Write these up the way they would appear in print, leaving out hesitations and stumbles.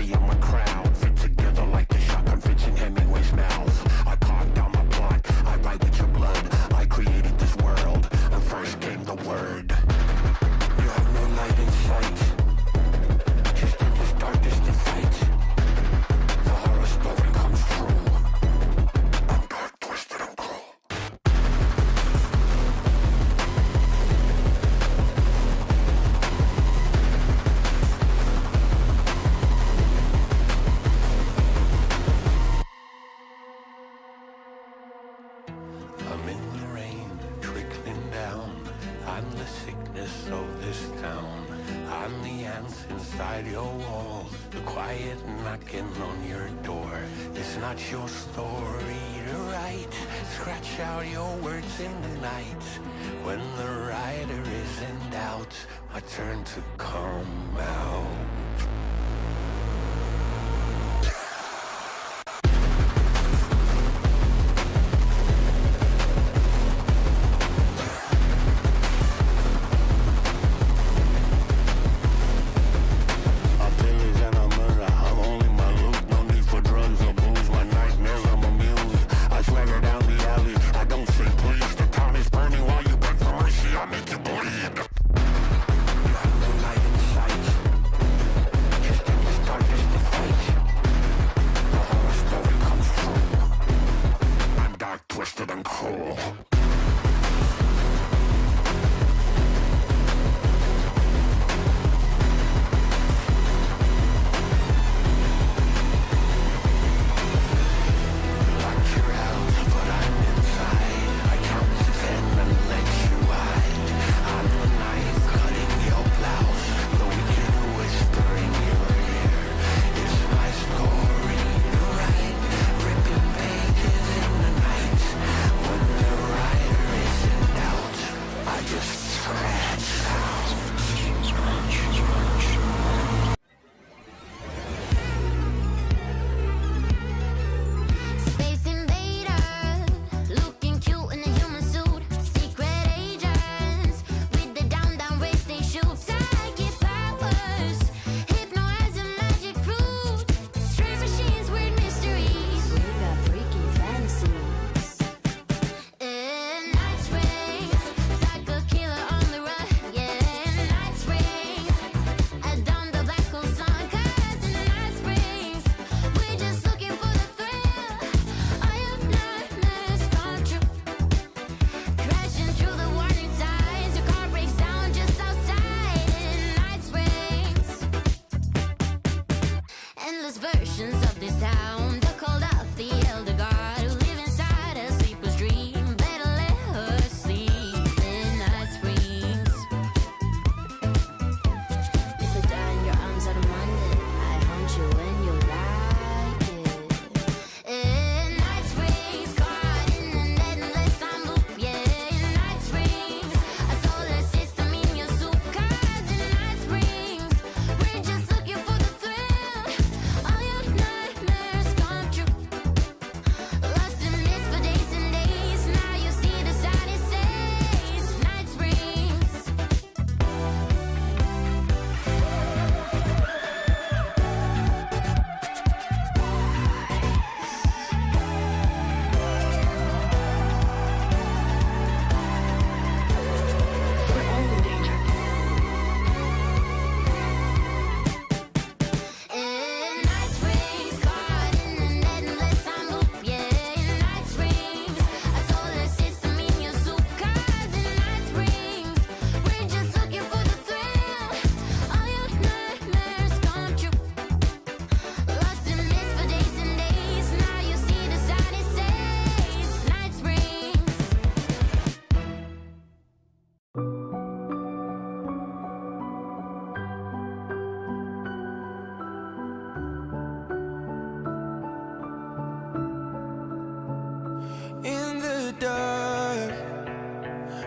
me and my crowd fit together like the shotgun fits in Hemingway's mouth. I carved down my plot, I write with your blood. I created this world, and first came the word. You have no light in sight, just endless darkness to fight. The horror story comes true. I'm dark, twisted, and cruel. I'm in the rain, trickling down. I'm the sickness of this town. I'm the ants inside your walls, the quiet knocking on your door. It's not your story to write. Scratch out your words in the night. When the writer is in doubt, I turn to come out. Twisted and cruel.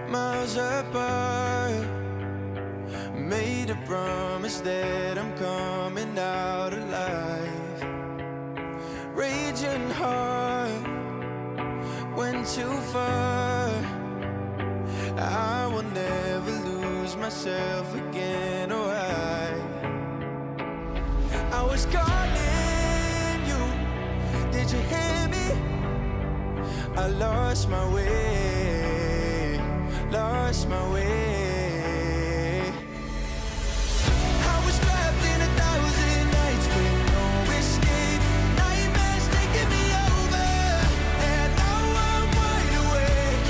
miles apart. Made a promise that I'm coming out alive. Raging heart went too far. I will never lose myself again, or I was caught Did you hear me? I lost my way, lost my way. I was trapped in 1,000 nights with no escape. Nightmares taking me over, and now I'm wide awake.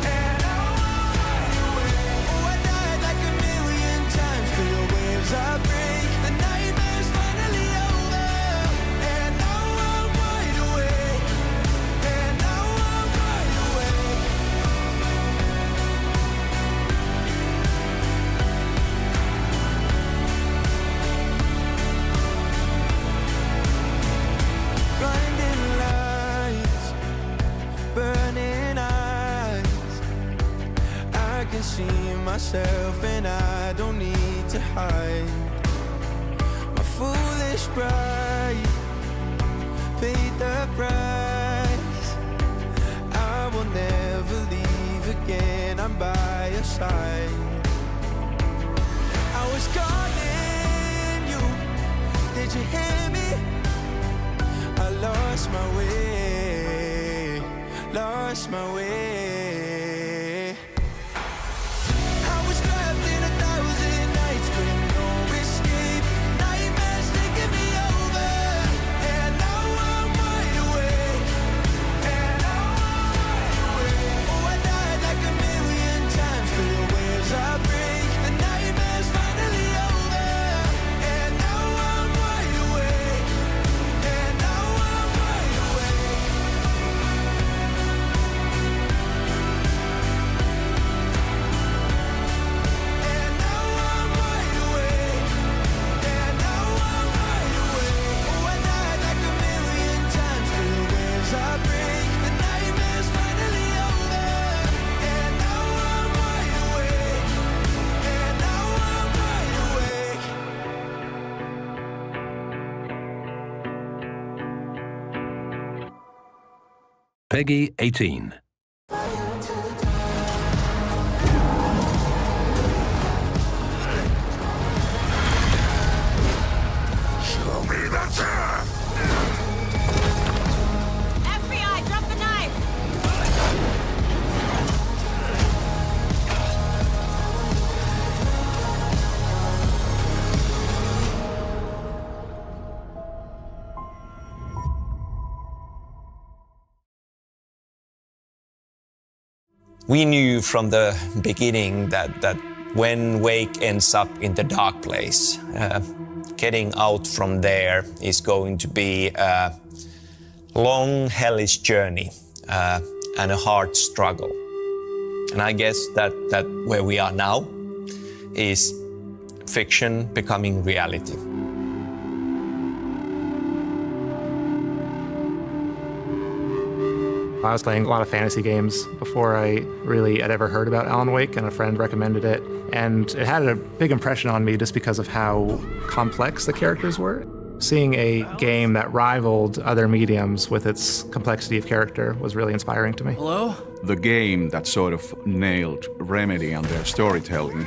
And now I'm wide awake. Oh, I died like 1,000,000 times through the waves I break. The nightmare's finally over, and now I'm wide awake. And now I'm wide awake. Blinding lights, burning eyes. I can see myself and I don't need to hide. My foolish pride paid the price. I will never leave again, I'm by your side. I was calling you, did you hear me? I lost my way, lost my way. I was trapped in 1,000 nights with no escape. Nightmares taking me over, and now I'm wide awake. And now I'm wide awake. Oh, I died like 1,000,000 times through the waves I break. The nightmare's finally over, and now I'm wide awake. And now I'm wide awake. And now I'm wide awake. And now I'm wide awake. Oh, I died like 1,000,000 times through the waves I break. The nightmare's finally over, and now I'm wide awake. And now I'm wide awake. Peggy 18. Show me the turf! FBI, drop the knife! We knew from the beginning that when Wake ends up in the dark place, getting out from there is going to be a long, hellish journey and a hard struggle. And I guess that where we are now is fiction becoming reality. I was playing a lot of fantasy games before I really had ever heard about Alan Wake, and a friend recommended it. And it had a big impression on me just because of how complex the characters were. Seeing a game that rivaled other mediums with its complexity of character was really inspiring to me. Hello? The game that sort of nailed Remedy and their storytelling.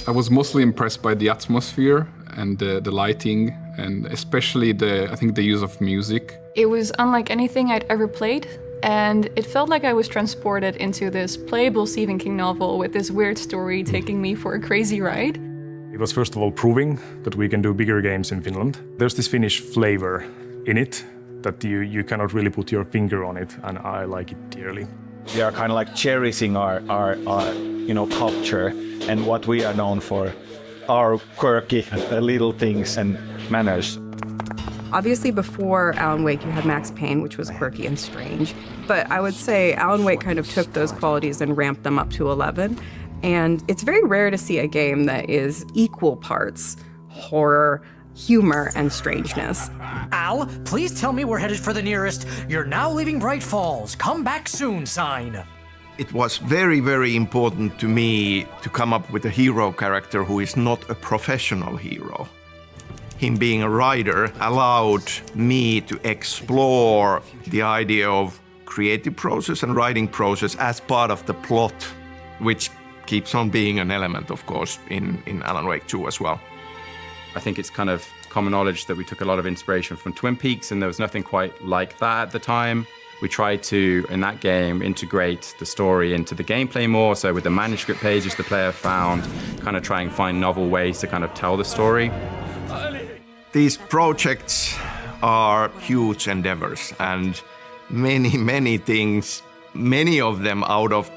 I was mostly impressed by the atmosphere and the lighting, and especially I think the use of music. It was unlike anything I'd ever played, and it felt like I was transported into this playable Stephen King novel with this weird story taking me for a crazy ride. It was first of all proving that we can do bigger games in Finland. There's this Finnish flavor in it that you cannot really put your finger on it, and I like it dearly. We are kind of like cherishing our culture and what we are known for, our quirky little things and manners. Obviously, before Alan Wake, you had Max Payne, which was quirky and strange. But I would say Alan Wake kind of took those qualities and ramped them up to 11. And it's very rare to see a game that is equal parts horror, humor, and strangeness. Al, please tell me we're headed for the nearest "You're now leaving Bright Falls. Come back soon" sign. It was very, very important to me to come up with a hero character who is not a professional hero. Him being a writer allowed me to explore the idea of creative process and writing process as part of the plot, which keeps on being an element, of course, in Alan Wake 2 as well. I think it's kind of common knowledge that we took a lot of inspiration from Twin Peaks, and there was nothing quite like that at the time. We tried to, in that game, integrate the story into the gameplay more, so with the manuscript pages the player found, kind of try and find novel ways to kind of tell the story. These projects are huge endeavors, and many things, many of them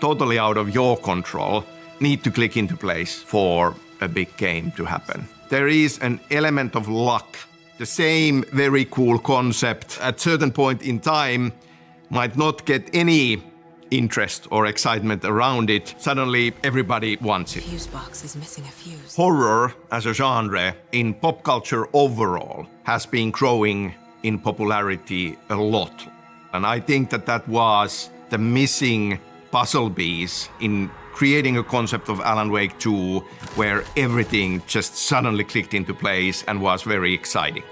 totally out of your control, need to click into place for a big game to happen. There is an element of luck. The same very cool concept at certain point in time might not get any interest or excitement around it. Suddenly everybody wants it. Fuse box is missing a fuse. Horror as a genre in pop culture overall has been growing in popularity a lot. And I think that was the missing puzzle piece in creating a concept of Alan Wake 2 where everything just suddenly clicked into place and was very exciting.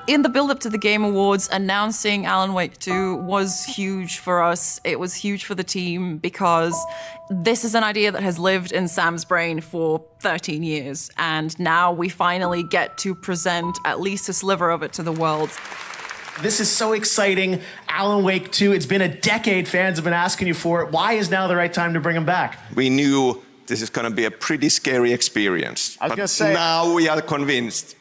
In the build-up to the Game Awards, announcing Alan Wake 2 was huge for us. It was huge for the team because this is an idea that has lived in Sam's brain for 13 years, and now we finally get to present at least a sliver of it to the world. This is so exciting. Alan Wake 2, it's been a decade fans have been asking you for it. Why is now the right time to bring him back? We knew this is going to be a pretty scary experience. Now we are convinced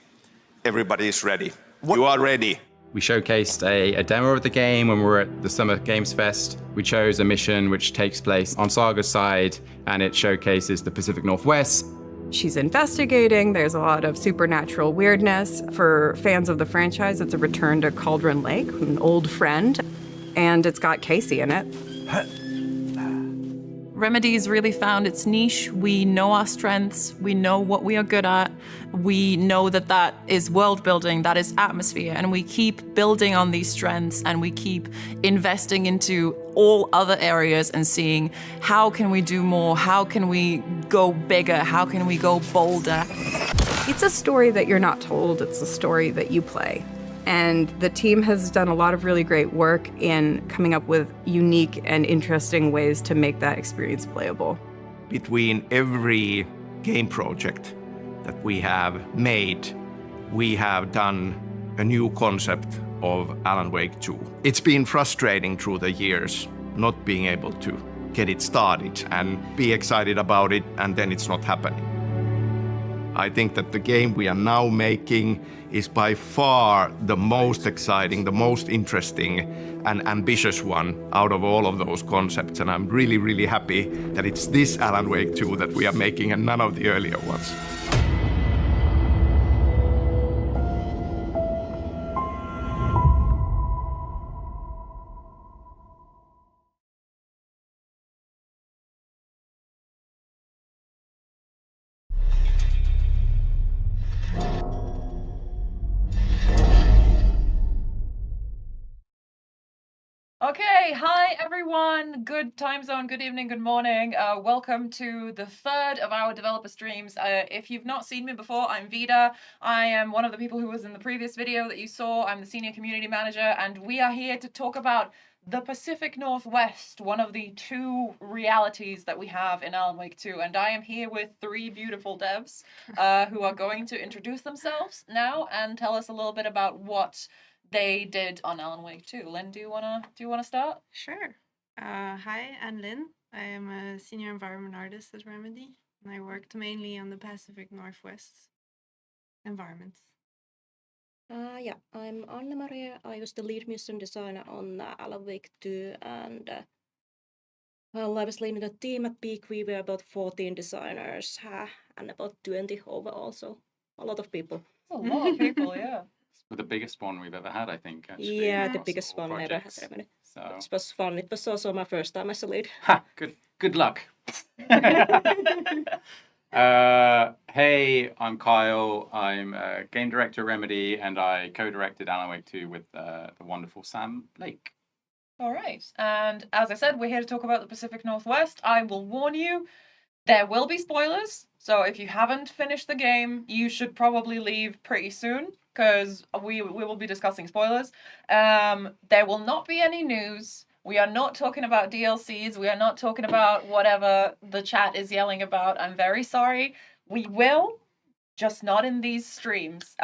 everybody is ready. You are ready. We showcased a demo of the game when we were at the Summer Games Fest. We chose a mission which takes place on Saga's side, and it showcases the Pacific Northwest. She's investigating. There's a lot of supernatural weirdness. For fans of the franchise, it's a return to Cauldron Lake, an old friend, and it's got Casey in it. Remedy's really found its niche. We know our strengths. We know what we are good at. We know that is world building, that is atmosphere, and we keep building on these strengths, and we keep investing into all other areas and seeing how can we do more, how can we go bigger, how can we go bolder. It's a story that you're not told, it's a story that you play. And the team has done a lot of really great work in coming up with unique and interesting ways to make that experience playable. Between every game project that we have made, we have done a new concept of Alan Wake 2. It's been frustrating through the years not being able to get it started and be excited about it, and then it's not happening. I think that the game we are now making is by far the most exciting, the most interesting and ambitious one out of all of those concepts. And I'm really happy that it's this Alan Wake 2 that we are making and none of the earlier ones. Okay, hi everyone. Good time zone, good evening, good morning. Welcome to the third of our developer streams. If you've not seen me before, I'm Vida. I am one of the people who was in the previous video that you saw. I'm the senior community manager, and we are here to talk about the Pacific Northwest, one of the two realities that we have in Alan Wake 2. And I am here with three beautiful devs who are going to introduce themselves now and tell us a little bit about what they did on Alan Wake 2. Lynn, do you wanna start? Sure. Hi, Anne-Lynn. I am a senior environment artist at Remedy, and I worked mainly on the Pacific Northwest environments. Yeah, I'm Anna-Maria. I was the lead mission designer on Alan Wake 2, and well, I was leading the team at peak. We were about 14 designers and about 20 overall, so a lot of people. A lot of people, yeah. The biggest one we've ever had, I think. Actually, yeah, the biggest one ever had. So it was fun. It was also my first time as a lead. Ha! Good luck. Hey, I'm Kyle. I'm a game director at Remedy, and I co-directed Alan Wake 2 with the wonderful Sam Lake. All right, and as I said, we're here to talk about the Pacific Northwest. I will warn you, there will be spoilers. So if you haven't finished the game, you should probably leave pretty soon, because we will be discussing spoilers. There will not be any news. We are not talking about DLCs. We are not talking about whatever the chat is yelling about. I'm very sorry. We will just not in these streams.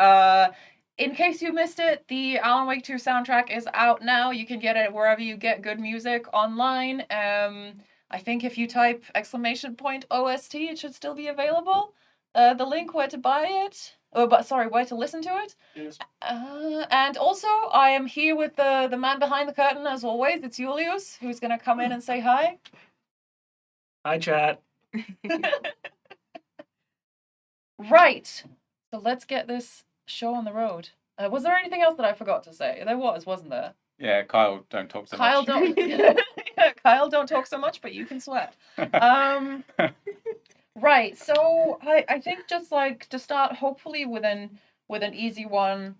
In case you missed it, the Alan Wake 2 soundtrack is out now. You can get it wherever you get good music online. I think if you type !OST, it should still be available. The link where to buy it, where to listen to it. Yes. And also, I am here with the man behind the curtain, as always. It's Julius, who's going to come in and say hi. Hi, chat. Right. So let's get this show on the road. Was there anything else that I forgot to say? There was, wasn't there? Yeah, Kyle, don't talk so Kyle, much. Kyle, don't talk so much, but you can sweat. Right. So I think just like to start, hopefully with an easy one.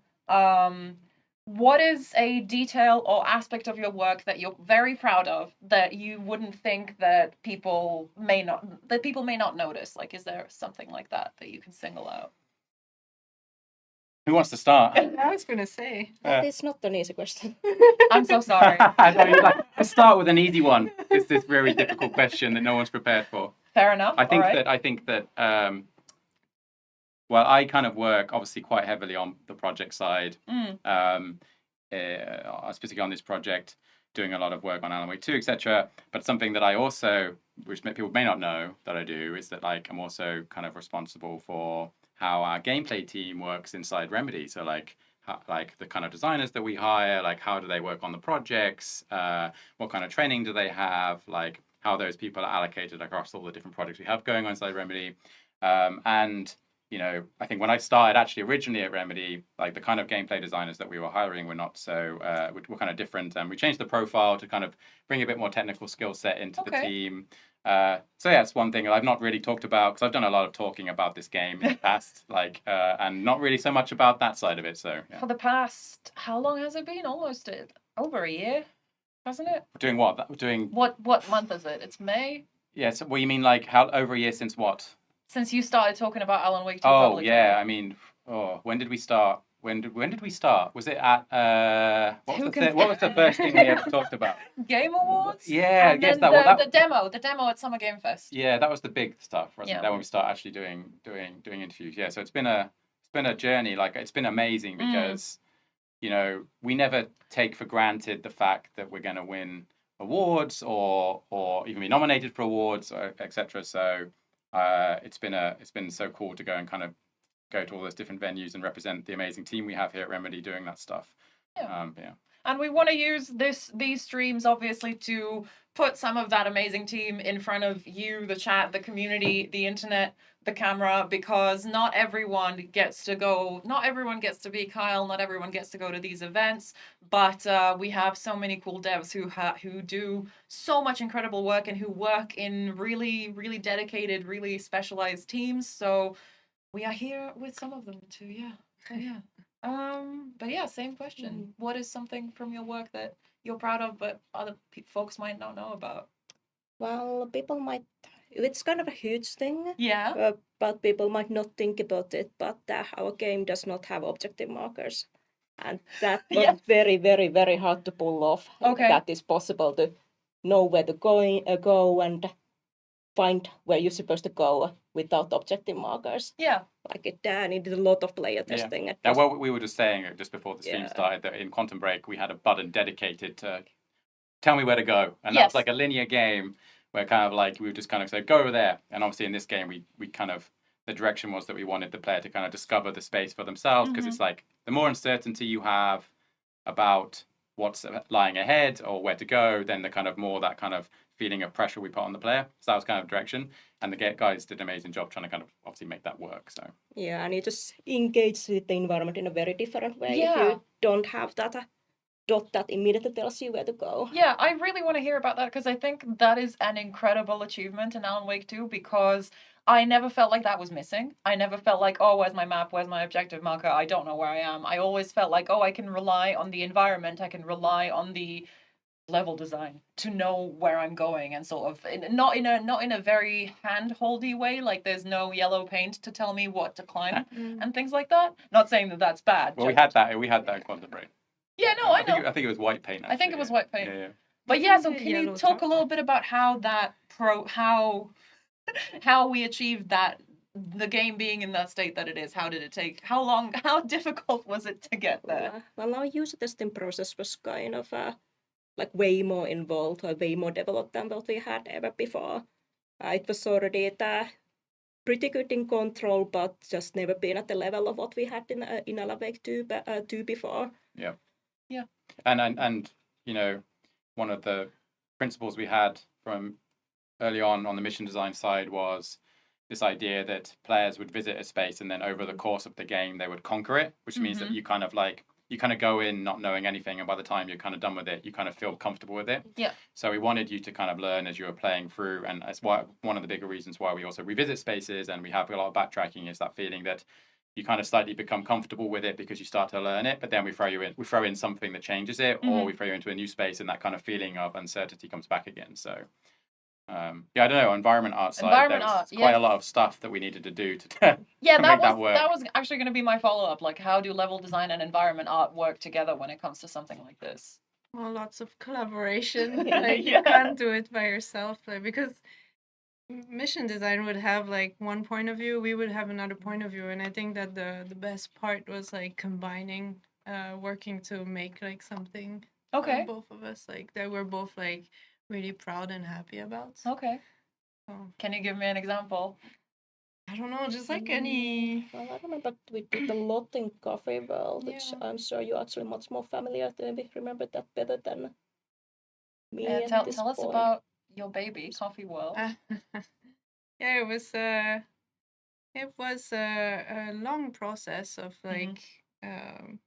What is a detail or aspect of your work that you're very proud of that you wouldn't think that people may not notice? Like, is there something like that you can single out? Who wants to start? I was going to say. That is not an easy question. I'm so sorry. Let's start with an easy one. It's this very difficult question that no one's prepared for. Fair enough. I think that well, I kind of work obviously quite heavily on the project side. Specifically on this project, doing a lot of work on Alan Wake 2, etc. But something that I also, which people may not know that I do, is that like I'm also kind of responsible for how our gameplay team works inside Remedy. So like the kind of designers that we hire, like how do they work on the projects, what kind of training do they have, like how those people are allocated across all the different projects we have going on inside Remedy. And you know, I think when I started actually originally at Remedy, like the kind of gameplay designers that we were hiring were not so, were kind of different. And we changed the profile to kind of bring a bit more technical skill set into the team. So yeah, it's one thing I've not really talked about, because I've done a lot of talking about this game in the past, and not really so much about that side of it. So yeah. For the past, how long has it been? Almost over a year, hasn't it? Doing what? Doing what month is it? It's May. Yeah. So what you mean, like how over a year since what? Since you started talking about Alan Wake 2 Oh publicly. yeah, I mean, when did we start? When did we start? Was it at what was the first thing we ever talked about? Game Awards? Yeah, and yes, then that the demo at Summer Game Fest. Yeah, that was the big stuff, wasn't Yeah. it? That when we start actually doing interviews. Yeah, so it's been a journey. Like it's been amazing because you know we never take for granted the fact that we're going to win awards or even be nominated for awards or etc. So it's been so cool to go and kind of go to all those different venues and represent the amazing team we have here at Remedy doing that stuff. Yeah. And we want to use these streams obviously to put some of that amazing team in front of you, the chat, the community, the internet, the camera, because not everyone gets to be Kyle, not everyone gets to go to these events, but we have so many cool devs who do so much incredible work and who work in really, really dedicated, really specialized teams. So we are here with some of them too, yeah. So yeah. But yeah, same question. What is something from your work that you're proud of, but other folks might not know about? Well, people might. It's kind of a huge thing. Yeah. But people might not think about it. But our game does not have objective markers, and that was very, very, very hard to pull off. Okay. That is possible to know where to go and find where you're supposed to go without objective markers. Yeah. Like it needed a lot of player testing. Yeah. Now, what we were just saying just before the stream started, that in Quantum Break we had a button dedicated to tell me where to go, and that was like a linear game where kind of like we would just kind of say go over there, and obviously in this game we kind of the direction was that we wanted the player to kind of discover the space for themselves, because it's like the more uncertainty you have about what's lying ahead or where to go, then the kind of more that kind of feeling of pressure we put on the player. So that was kind of direction, and the guys did an amazing job trying to kind of obviously make that work. So yeah, and you just engage with the environment in a very different way. Yeah. If you don't have that dot that immediately tells you where to go. Yeah, I really want to hear about that, because I think that is an incredible achievement in Alan Wake 2, because I never felt like that was missing. I never felt like, oh, where's my map? Where's my objective marker? I don't know where I am. I always felt like, oh, I can rely on the environment. I can rely on the level design to know where I'm going, and sort of not in a very hand-holdy way, like there's no yellow paint to tell me what to climb and things like that. Not saying that that's bad. Well, we had that in Quantum Break. Yeah, no, I know. I think it was white paint. Actually. I think it was white paint. Yeah. But yeah, so can you talk a little bit about how that how we achieved that the game being in that state that it is, how did it take? How long? How difficult was it to get there? Well, our user testing process was kind of like way more involved or way more developed than what we had ever before. It was already pretty good in control, but just never been at the level of what we had in Alan Wake 2 before. Yeah. Yeah. And you know, one of the principles we had from early on the mission design side was this idea that players would visit a space and then over the course of the game they would conquer it, which means that you kind of go in not knowing anything, and by the time you're kind of done with it, you kind of feel comfortable with it. Yeah. So we wanted you to kind of learn as you were playing through, and that's why one of the bigger reasons why we also revisit spaces and we have a lot of backtracking is that feeling that you kind of slightly become comfortable with it because you start to learn it, but then we throw in something that changes it, or we throw you into a new space, and that kind of feeling of uncertainty comes back again. So yeah, I don't know. Environment art side, there was quite a lot of stuff that we needed to do to Yeah, to that make was that work. actually going to be my follow-up. Like, how do level design and environment art work together when it comes to something like this? Well, lots of collaboration. Like you can't do it by yourself, like, because mission design would have like one point of view, we would have another point of view, and I think that the best part was like combining, working to make like something. Okay. Both of us like that we're both like really proud and happy about. Okay. So, Can you give me an example? I don't know, just like any. Well, I remember we did a lot in Coffee World, which I'm sure you're actually much more familiar to maybe remember that better than me. At Tell this us point. about your baby, Coffee World. Yeah, it was a long process of like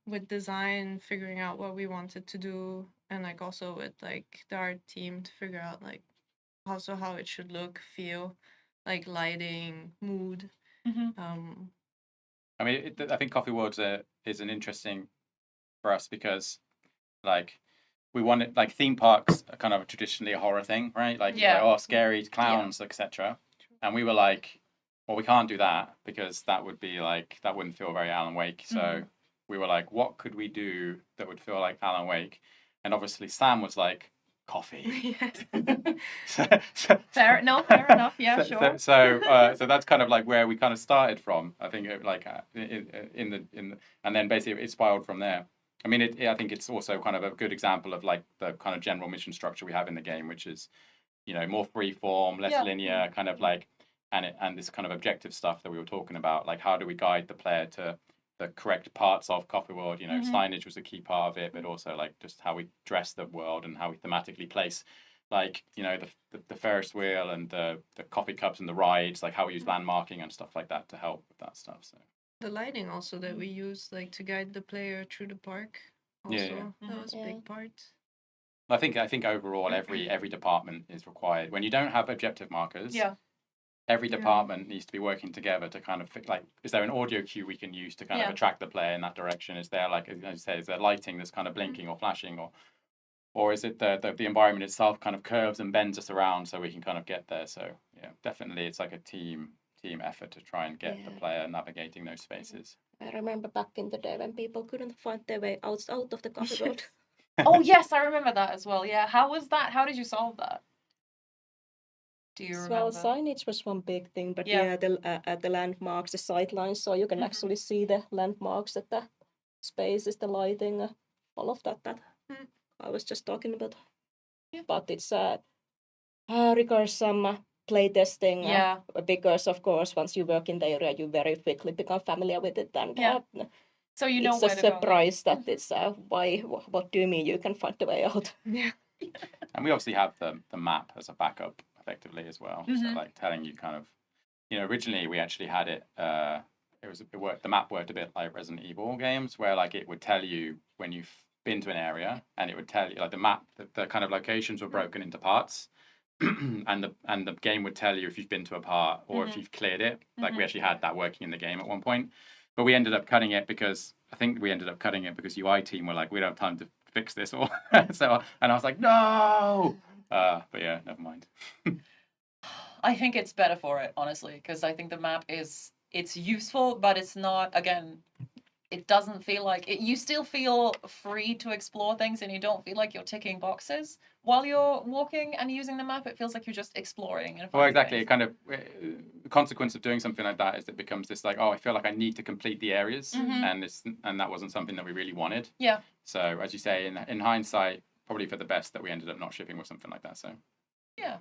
with design, figuring out what we wanted to do, and like also with like the art team to figure out like also how it should look, feel, like lighting, mood. I mean, I think Coffee World is an interesting for us because, like, we wanted like theme parks are kind of traditionally a horror thing, right? Like, scary clowns, etc. And we were like, well, we can't do that because that wouldn't feel very Alan Wake. So we were like, what could we do that would feel like Alan Wake? And obviously Sam was like, coffee. Fair enough. Yeah, sure. So that's kind of like where we kind of started from. I think and then basically it spiraled from there. I mean, I think it's also kind of a good example of like the kind of general mission structure we have in the game, which is, more free form, less linear, kind of like, and this kind of objective stuff that we were talking about, like how do we guide the player to the correct parts of Coffee World? Signage was a key part of it, but also like just how we dress the world and how we thematically place, like, the Ferris wheel and the coffee cups and the rides, like how we use landmarking and stuff like that to help with that stuff. So the lighting also that we use like to guide the player through the park. Also, that was a big part. I think overall every department is required. When you don't have objective markers, every department needs to be working together to kind of like, is there an audio cue we can use to kind of attract the player in that direction? Is there, like, as you say, is there lighting that's kind of blinking or flashing, or is it the environment itself kind of curves and bends us around so we can kind of get there? So yeah, definitely it's like a team effort to try and get the player navigating those spaces. I remember back in the day when people couldn't find their way out of the Coffee World. Oh yes, I remember that as well. Yeah, how was that? How did you solve that? Do you remember? Well, signage was one big thing, but the landmarks, the sightlines, so you can actually see the landmarks at the spaces, the lighting, all of that I was just talking about. But it's requires some playtesting. Because of course, once you work in the area, you very quickly become familiar with it, and so you know it's a surprise that it's what do you mean you can find the way out? Yeah. And we obviously have the map as a backup effectively as well. So like telling you kind of, originally we actually had it. The map worked a bit like Resident Evil games, where like it would tell you when you've been to an area, and it would tell you like the map, the kind of locations were broken into parts, and the game would tell you if you've been to a part or if you've cleared it. Like we actually had that working in the game at one point, but we ended up cutting it because UI team were like, we don't have time to fix this all. So, and I was like, no. But yeah, never mind. I think it's better for it, honestly, because I think the map it's useful, but it's not, again, it doesn't feel like it. You still feel free to explore things, and you don't feel like you're ticking boxes while you're walking and using the map. It feels like you're just exploring. And well, exactly. It kind of the consequence of doing something like that is it becomes this like, oh, I feel like I need to complete the areas, and that wasn't something that we really wanted. Yeah. So as you say, in hindsight, probably for the best that we ended up not shipping with something like that. So. Yeah.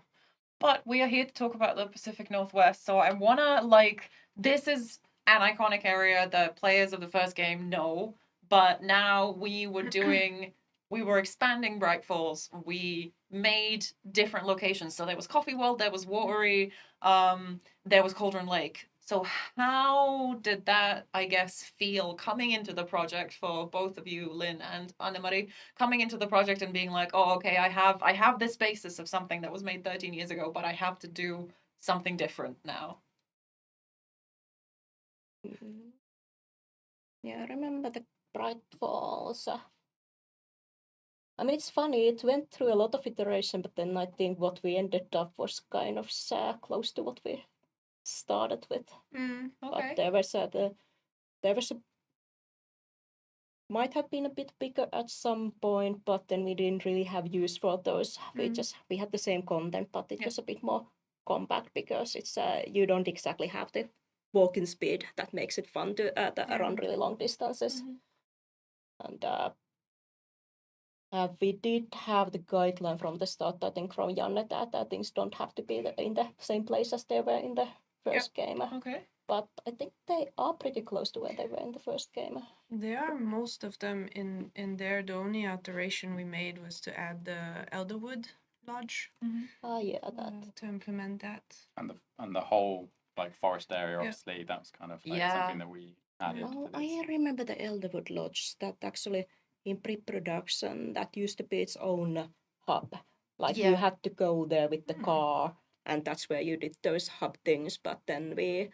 But we are here to talk about the Pacific Northwest, so I wanna this is an iconic area that players of the first game know, but now we were expanding Bright Falls. We made different locations. So there was Coffee World, there was Watery, there was Cauldron Lake. So how did that, I guess, feel coming into the project for both of you, Lynn and Anne-Marie, coming into the project and being like, oh, okay, I have this basis of something that was made 13 years ago, but I have to do something different now. Yeah, I remember the Bright Falls. I mean, it's funny, it went through a lot of iteration, but then I think what we ended up was kind of close to what we started with. Okay. But there was a might have been a bit bigger at some point, but then we didn't really have use for those. We had the same content, but it was a bit more compact because it's you don't exactly have the walking speed that makes it fun to run really long distances. And we did have the guideline from the start, I think, from Janne that things don't have to be in the same place as they were in the first game. Okay. But I think they are pretty close to where they were in the first game. They are, most of them in there. The only alteration we made was to add the Elderwood Lodge. Yeah, that. To implement that. And the whole like forest area, obviously, that was kind of like something that we added. No, I remember the Elderwood Lodge that actually in pre-production that used to be its own hub. Like you had to go there with the car, and that's where you did those hub things. But then we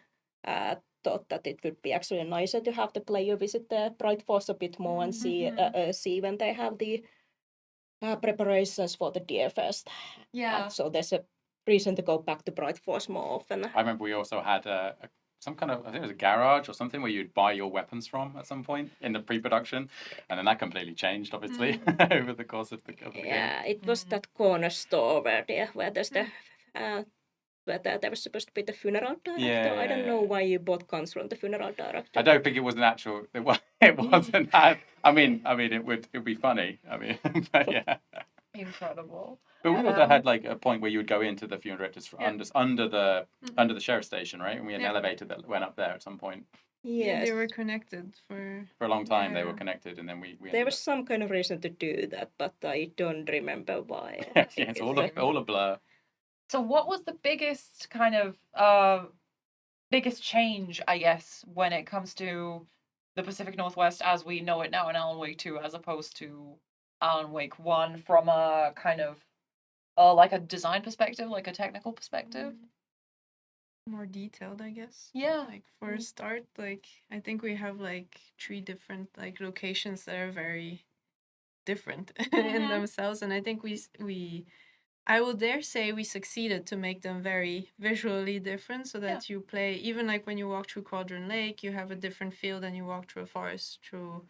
thought that it would be actually nicer to have the player visit the Bright Falls a bit more and see when they have the preparations for the Deer Fest. Yeah. So there's a reason to go back to Bright Falls more often. I remember we also had some kind of, I think it was a garage or something where you'd buy your weapons from at some point in the pre-production, and then that completely changed, obviously, over the course of the game. Yeah, it was that corner store where there's the there was supposed to be the funeral director. I don't know why you bought guns from the funeral director. I don't think it was an actual. It wasn't that. I mean, it would be funny. I mean, but yeah. Incredible. But we also had like a point where you would go into the funeral directors under the sheriff's station, right? And we had an elevator that went up there at some point. Yeah, they were connected for a long time. They were connected, and then we there was some kind of reason to do that, but I don't remember why. Yeah, it's all a blur. So what was the biggest kind of biggest change, I guess, when it comes to the Pacific Northwest as we know it now in Alan Wake 2 as opposed to Alan Wake 1 from a kind of like a design perspective, like a technical perspective? More detailed, I guess. Yeah. Like for a start, like I think we have like 3 different like locations that are very different in themselves, and I think I will dare say we succeeded to make them very visually different so that you play, even like when you walk through Cauldron Lake, you have a different feel than you walk through a forest through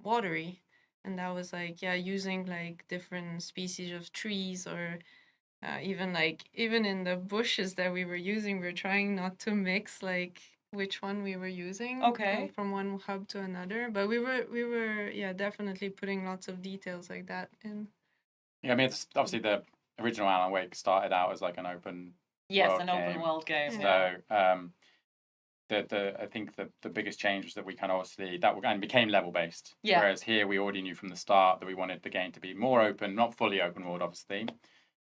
Watery. And that was like, using like different species of trees or even in the bushes that we were using, we were trying not to mix like which one we were using from one hub to another. But we were definitely putting lots of details like that in. Yeah, I mean, it's obviously the original Alan Wake started out as like an open open world game. So I think the biggest change was that we kind of obviously and became level based. Yeah. Whereas here we already knew from the start that we wanted the game to be more open, not fully open world, obviously.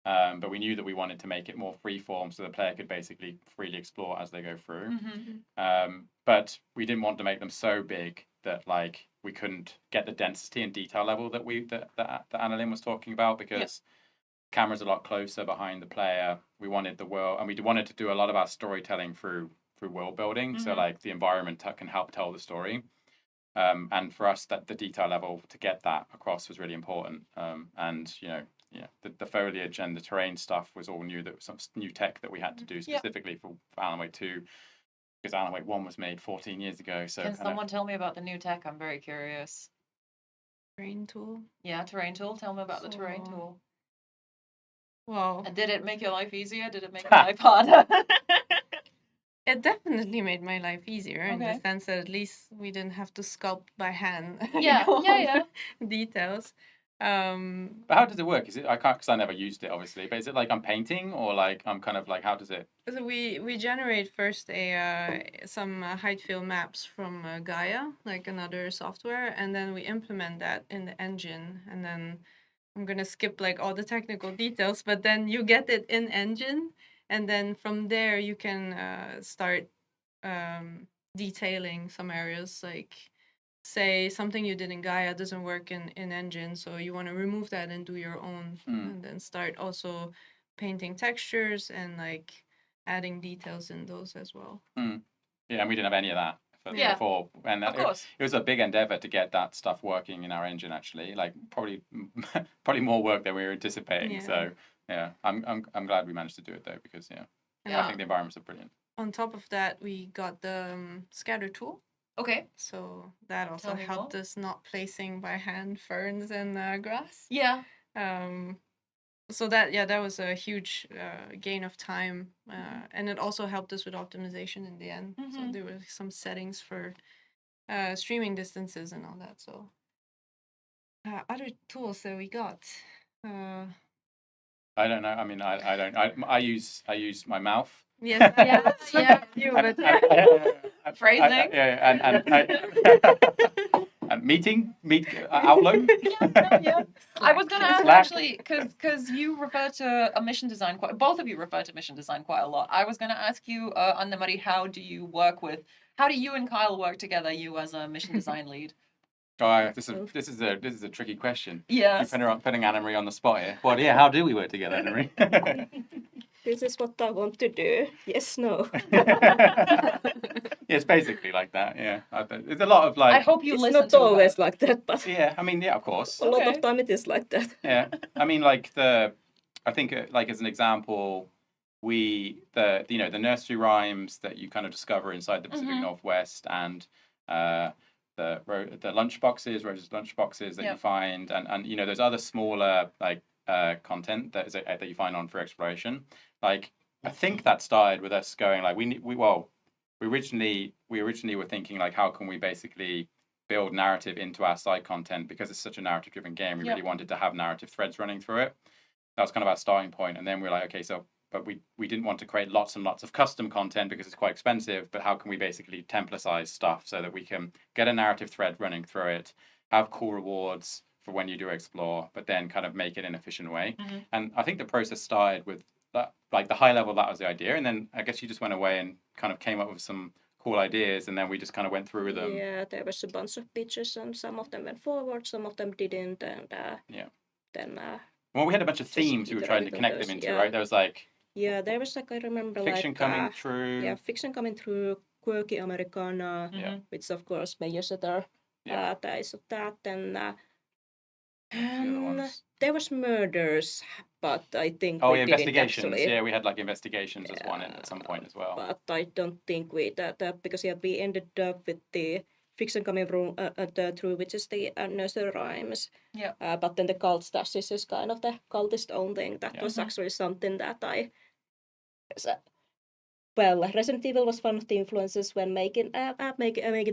But we knew that we wanted to make it more freeform so the player could basically freely explore as they go through. But we didn't want to make them so big that like we couldn't get the density and detail level that Anne-Lynn was talking about, because camera's a lot closer behind the player. We wanted the world, and we wanted to do a lot of our storytelling through world building. So like the environment can help tell the story. And for us, that the detail level to get that across was really important. And the foliage and the terrain stuff was all new. That was some new tech that we had to do specifically for Alan Wake 2. because Alan Wake 1 was made 14 years ago. So Can someone tell me about the new tech? I'm very curious. Terrain tool. Yeah, terrain tool. Tell me about the terrain tool. Well, And did it make your life easier? Did it make your life harder? it definitely made my life easier in the Okay. sense that at least we didn't have to sculpt by hand. Yeah, yeah. Details. But how does it work? Is it, I can't, because I never used it, obviously, but is it like I'm painting, or like I'm kind of like, how does it? So we generate first some height fill maps from Gaia, like another software, and then we implement that in the engine. And then I'm gonna skip like all the technical details, but then you get it in engine, and then from there you can start detailing some areas, like say something you did in Gaia doesn't work in engine, so you want to remove that and do your own, and then start also painting textures and like adding details in those as well. Yeah, and we didn't have any of that Yeah. before, and Of course. it was a big endeavor to get that stuff working in our engine. Actually, like probably more work than we were anticipating. Yeah. So yeah, I'm glad we managed to do it though, because I think the environments are brilliant. On top of that, we got the scatter tool. Okay. So that also Tell me helped us not placing by hand ferns and grass. Yeah. So that was a huge gain of time, and it also helped us with optimization in the end. So there were some settings for streaming distances and all that. So other tools that we got. I don't know. I mean, I don't. I use my mouth. Yes, yeah, you but phrasing. And Outlook. I was going to ask actually, because you refer to a mission design both of you refer to mission design quite a lot. I was going to ask you, Anne-Marie, how do you and Kyle work together? You as a mission design lead. Oh, this is a tricky question. Yes. You're putting Anne-Marie on the spot here. Well, yeah. How do we work together, Anne-Marie? This is what I want to do. Yes, no. Yeah, it's basically like that. Yeah, there's a lot of like. I hope you listen. It's not always like that, but yeah, I mean, yeah, of course. A lot of time it is like that. Yeah, I mean, like I think like as an example, the nursery rhymes that you kind of discover inside the Pacific Northwest, and the lunch boxes, Rose's lunch boxes that you find, and there's other smaller like content that you find on Free Exploration. Like I think that started with us going like we originally were thinking like how can we basically build narrative into our side content, because it's such a narrative driven game. We really wanted to have narrative threads running through it. That was kind of our starting point, and then we were like, okay, so but we didn't want to create lots and lots of custom content because it's quite expensive, but how can we basically templatize stuff so that we can get a narrative thread running through it, have cool rewards for when you do explore, but then kind of make it in an efficient way. And I think the process started with that, like the high level, that was the idea. And then I guess you just went away and kind of came up with some cool ideas, and then we just kind of went through them. Yeah, there was a bunch of pitches, and some of them went forward, some of them didn't, and then. Well, we had a bunch of themes we were trying to connect them into, right? There was like. Yeah, there was like I remember fiction like coming through. Yeah, fiction coming through, quirky Americana, which of course Meyer-Setter ties of that, and there was murders, but I think we investigations. Didn't actually, yeah, we had like investigations as one at some point as well. But I don't think we that because we ended up with the fiction coming through, which is the nursery rhymes. Yeah. But then the cult stashes is kind of the cultist own thing. That was actually something that Resident Evil was one of the influences when making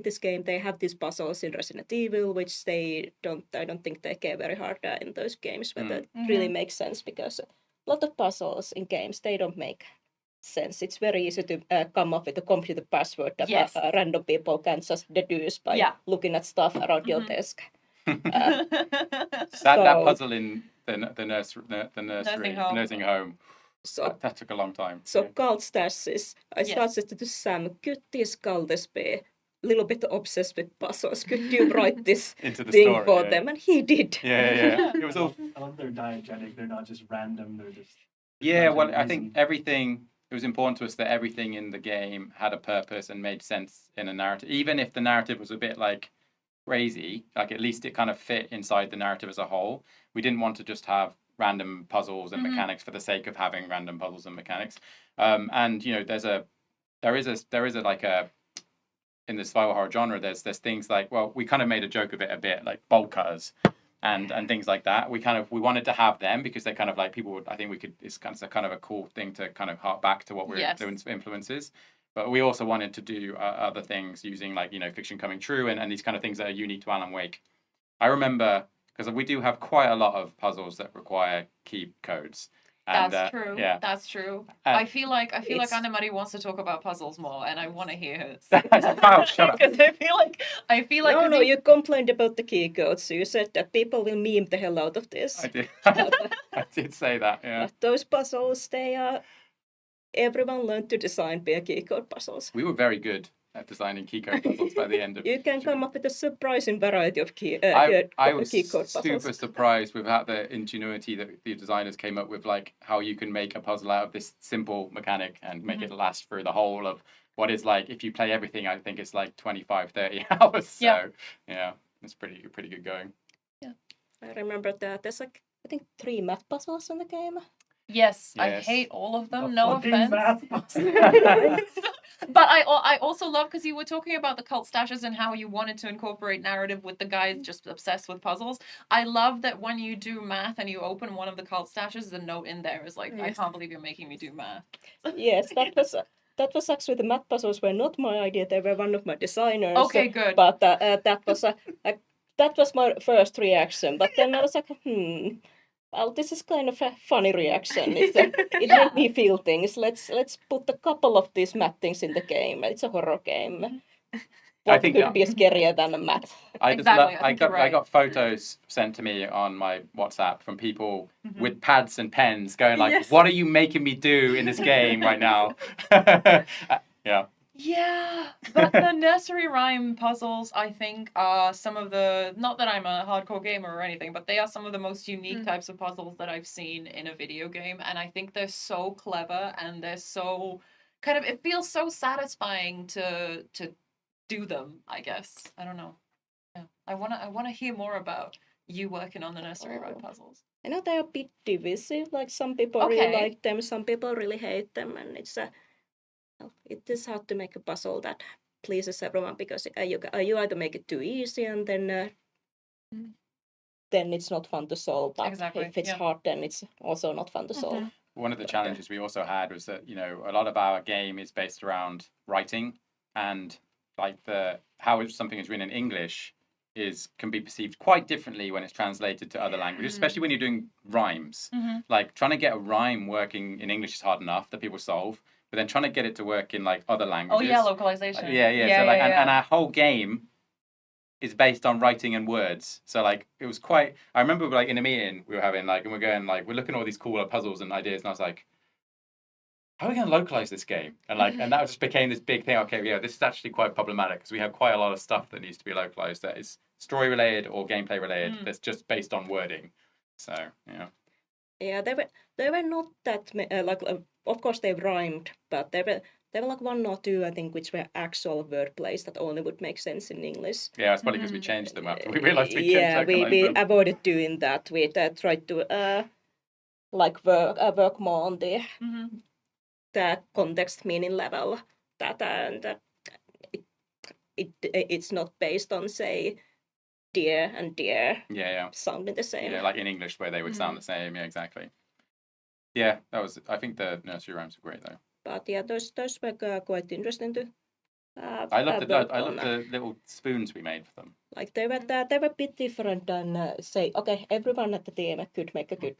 this game. They have these puzzles in Resident Evil, which I don't think they care very hard in those games, but that really makes sense because a lot of puzzles in games, they don't make sense. It's very easy to come up with a computer password that random people can just deduce by looking at stuff around your desk. That puzzle in the nursing home. So that took a long time. So cult stashes. I started to Sam, could these cultists be a little bit obsessed with puzzles? Could you write this into the thing story, for them? And he did. Yeah. It was all. I love they're diegetic. They're not just random. They're just. Yeah, well, I think everything. It was important to us that everything in the game had a purpose and made sense in a narrative, even if the narrative was a bit like crazy. Like at least it kind of fit inside the narrative as a whole. We didn't want to just have random puzzles and mechanics for the sake of having random puzzles and mechanics. And there's a there is a like a in the survival horror genre. There's things like, well, we kind of made a joke of it a bit, like bolt cutters and things like that. We wanted to have them because they're kind of like people would, I think we could, it's kind of a cool thing to kind of hark back to what we're influences. But we also wanted to do other things using like, fiction coming true and these kind of things that are unique to Alan Wake. I remember, because we do have quite a lot of puzzles that require key codes. And, that's true. Yeah. That's true. I feel like Anne-Marie wants to talk about puzzles more, and I want to hear her. Kyle, shut up. Because I feel like No, you complained about the key codes. You said that people will meme the hell out of this. I did. I did say that. Yeah. But those puzzles, everyone learned to design keycode puzzles. We were very good at designing keycode puzzles by the end of. You can come up with a surprising variety of I was keycode puzzles. super surprised with how the ingenuity that the designers came up with, like how you can make a puzzle out of this simple mechanic and make it last through the whole of what is like, if you play everything, I think it's like 25, 30 hours. So yeah, it's pretty good going. Yeah, I remember that there's like, I think 3 math puzzles in the game. Yes, I hate all of them. No offense. But I also love, because you were talking about the cult stashes and how you wanted to incorporate narrative with the guys just obsessed with puzzles. I love that when you do math and you open one of the cult stashes, the note in there is like, I can't believe you're making me do math. Yes, that was actually, the math puzzles were not my idea. They were one of my designers. Okay, good. But that was my first reaction. But then I was like, well, this is kind of a funny reaction. It made me feel things. Let's put a couple of these math things in the game. It's a horror game. What could be scarier than a math? I got photos sent to me on my WhatsApp from people with pads and pens going like, what are you making me do in this game right now? Yeah. Yeah, but the nursery rhyme puzzles, I think, are some of the, not that I'm a hardcore gamer or anything, but they are some of the most unique types of puzzles that I've seen in a video game. And I think they're so clever and they're so kind of, it feels so satisfying to do them, I guess. I don't know. Yeah. I wanna hear more about you working on the nursery rhyme puzzles. I know they're a bit divisive, like some people really like them, some people really hate them, and it is hard to make a puzzle that pleases everyone, because you either make it too easy and then it's not fun to solve. But if it's hard, then it's also not fun to solve. One of the challenges we also had was that, a lot of our game is based around writing, and like how something is written in English can be perceived quite differently when it's translated to other languages, especially when you're doing rhymes. Like trying to get a rhyme working in English is hard enough that people solve. But then trying to get it to work in like other languages. Oh yeah, localization. And our whole game is based on writing and words. So like it was quite. I remember like in a meeting we were having like, and we're going like, we're looking at all these cool puzzles and ideas, and I was like, how are we going to localize this game? And like, and that just became this big thing. Okay, yeah, this is actually quite problematic because we have quite a lot of stuff that needs to be localized that is story related or gameplay related. That's just based on wording. So yeah. Yeah, they were not that of course they rhymed, but they were like 1 or 2, I think, which were actual word plays that only would make sense in English. Yeah, it's probably because we changed them after we realized we couldn't we avoided doing that. We tried to work more on the context meaning level. It's not based on, say, dear and dear sounding the same. Yeah, like in English where they would sound the same. Yeah, exactly. Yeah, I think the nursery rhymes were great though. But yeah, those were quite interesting to I love the little spoons we made for them. Like they were a bit different than say, okay, everyone at the team could make a good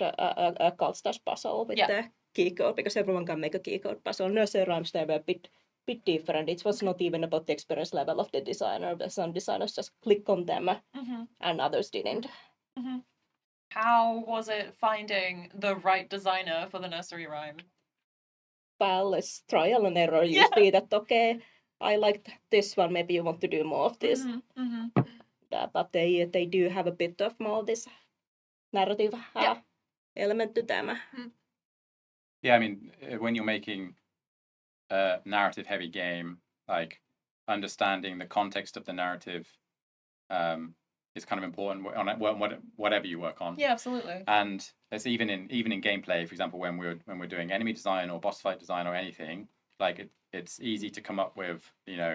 cult stash puzzle with the key code, because everyone can make a key code puzzle. Nursery rhymes, they were a bit different. It was not even about the experience level of the designer. Some designers just click on them and others didn't. How was it finding the right designer for the nursery rhyme? Well, it's trial and error. You see that, okay, I liked this one, maybe you want to do more of this. But they do have a bit of more of this narrative element to them. Yeah, I mean, when you're making a narrative-heavy game, like understanding the context of the narrative is kind of important on whatever you work on. Yeah, absolutely. And it's even in gameplay, for example, when we're doing enemy design or boss fight design or anything, like it's easy to come up with,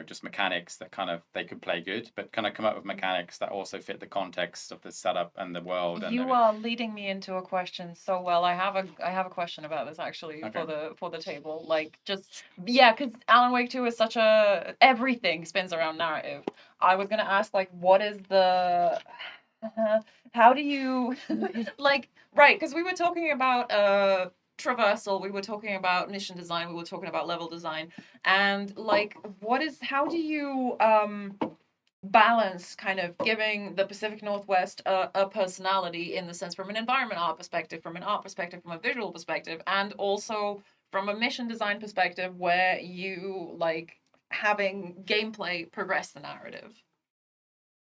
just mechanics that kind of they could play good, but kind of come up with mechanics that also fit the context of the setup and the world. And You are leading me into a question so well. I have a question about this actually for the table. Like because Alan Wake 2 is such a everything spins around narrative. I was gonna ask like what is the how do you like right, because we were talking about traversal, we were talking about mission design, we were talking about level design, and like how do you balance kind of giving the Pacific Northwest a personality in the sense from an environment art perspective, from an art perspective, from a visual perspective, and also from a mission design perspective where you like having gameplay progress the narrative?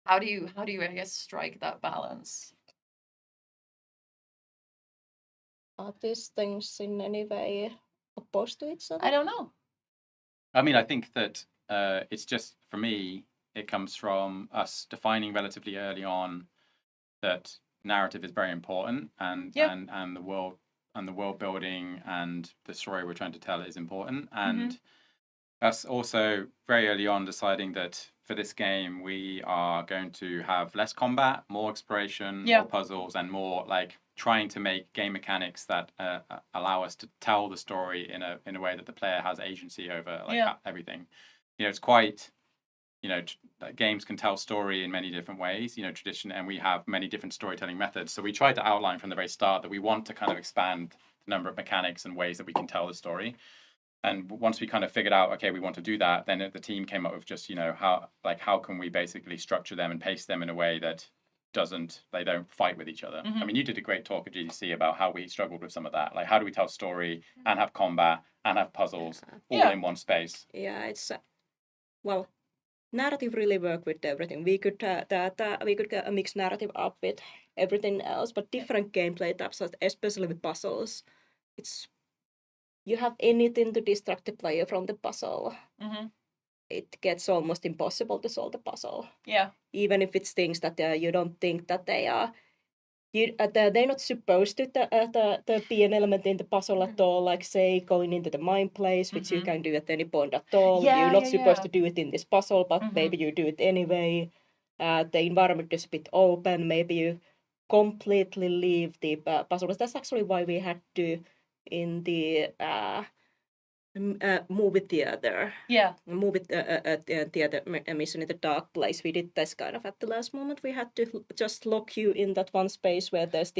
How do you I guess strike that balance? Are these things in any way opposed to each other? I don't know. I mean, I think that it's just, for me, it comes from us defining relatively early on that narrative is very important, and the world building and the story we're trying to tell is important, and us also very early on deciding that for this game we are going to have less combat, more exploration, more puzzles, and more like trying to make game mechanics that allow us to tell the story in a way that the player has agency over everything. It's quite, games can tell story in many different ways, tradition, and we have many different storytelling methods. So we tried to outline from the very start that we want to kind of expand the number of mechanics and ways that we can tell the story. And once we kind of figured out, okay, we want to do that, then the team came up with just, how can we basically structure them and pace them in a way that they don't fight with each other. I mean, you did a great talk at GDC about how we struggled with some of that. Like, how do we tell story and have combat and have puzzles all in one space? Yeah, it's narrative really work with everything. We could mix narrative up with everything else, but different gameplay types, especially with puzzles, you have anything to distract the player from the puzzle. It gets almost impossible to solve the puzzle. Yeah. Even if it's things that you don't think that they are. They're not supposed to be an element in the puzzle at all, like say going into the mine place, which you can do at any point at all. You're not supposed to do it in this puzzle, but maybe you do it anyway. The environment is a bit open. Maybe you completely leave the puzzle. That's actually why we had to, in the movie theater. Yeah. Movie theater mission in the dark place. We did this kind of at the last moment. We had to just lock you in that one space where there's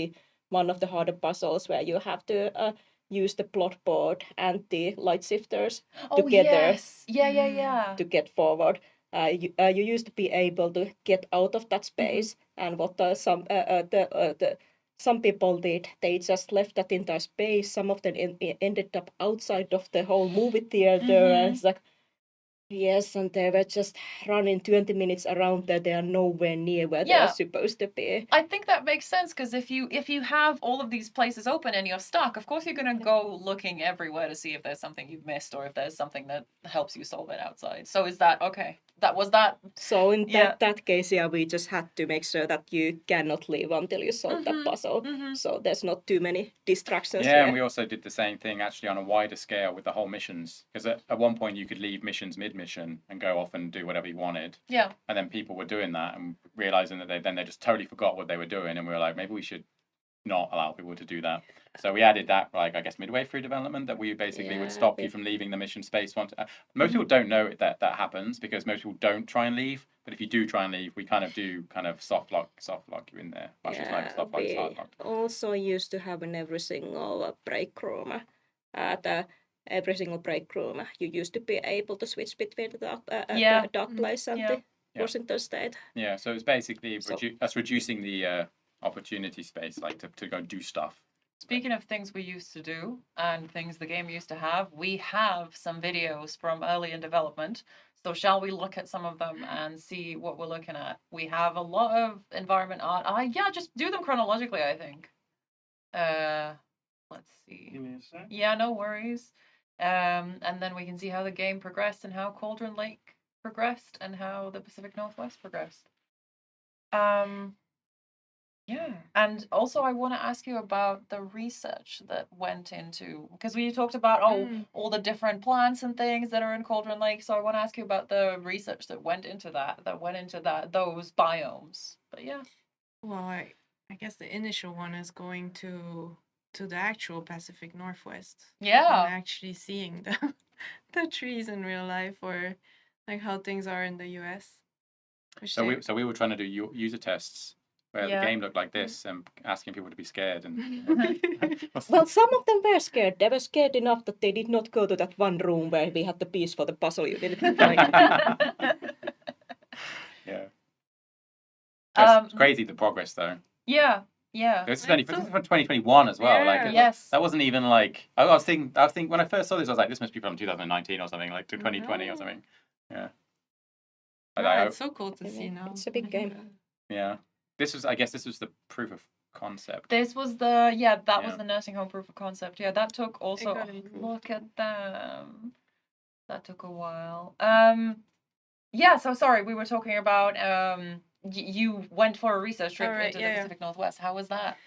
one of the harder puzzles where you have to use the plot board and the light shifters together. Yeah. To get forward. You used to be able to get out of that space, and what some people did, they just left that entire space. Some of them ended up outside of the whole movie theater. And it's like, yes, and they were just running 20 minutes around there. They are nowhere near where they're supposed to be. I think that makes sense, because if you have all of these places open and you're stuck, of course you're going to go looking everywhere to see if there's something you've missed or if there's something that helps you solve it outside. So is that okay? So in that case, we just had to make sure that you cannot leave until you solve that puzzle. So there's not too many distractions. Yeah, and we also did the same thing actually on a wider scale with the whole missions. Because at one point you could leave missions mid-mission and go off and do whatever you wanted. Yeah. And then people were doing that and realizing that they just totally forgot what they were doing, and we were like, maybe we should not allow people to do that. So we added that, like, I guess midway through development, that we basically would stop you from leaving the mission space. Most people don't know that happens, because most people don't try and leave. But if you do try and leave, we kind of do soft lock you in there. We also used to have in every single break room. Every single break room, you used to be able to switch between the dark place and the Washington State. Yeah, so it's basically us reducing the opportunity space, like to go do stuff. Speaking of things we used to do and things the game used to have, we have some videos from early in development. So shall we look at some of them and see what we're looking at? We have a lot of environment art. Just do them chronologically, I think. Let's see. Give me a sec. Yeah, no worries. And then we can see how the game progressed and how Cauldron Lake progressed and how the Pacific Northwest progressed. Yeah. And also, I want to ask you about the research that went into, because we talked about all the different plants and things that are in Cauldron Lake. So I want to ask you about the research that went into those biomes. But yeah. Well, I guess the initial one is going to the actual Pacific Northwest. Yeah. And actually seeing the trees in real life, or like how things are in the US. So we were trying to do user tests where the game looked like this and asking people to be scared. And Well, some of them were scared. They were scared enough that they did not go to that one room where we had the piece for the puzzle you didn't find. Yeah. It's crazy the progress though. Yeah. This is from 2021 as well. Yeah. Like that wasn't even like I was thinking when I first saw this I was like this must be from 2019 or something, like to 2020 or something. Yeah. It's so cool to see now. It's a big game. Yeah. This was the proof of concept. This was was the nursing home proof of concept. Yeah, that took also look at them. That took a while. So sorry, we were talking about you went for a research trip into the Pacific Northwest. How was that?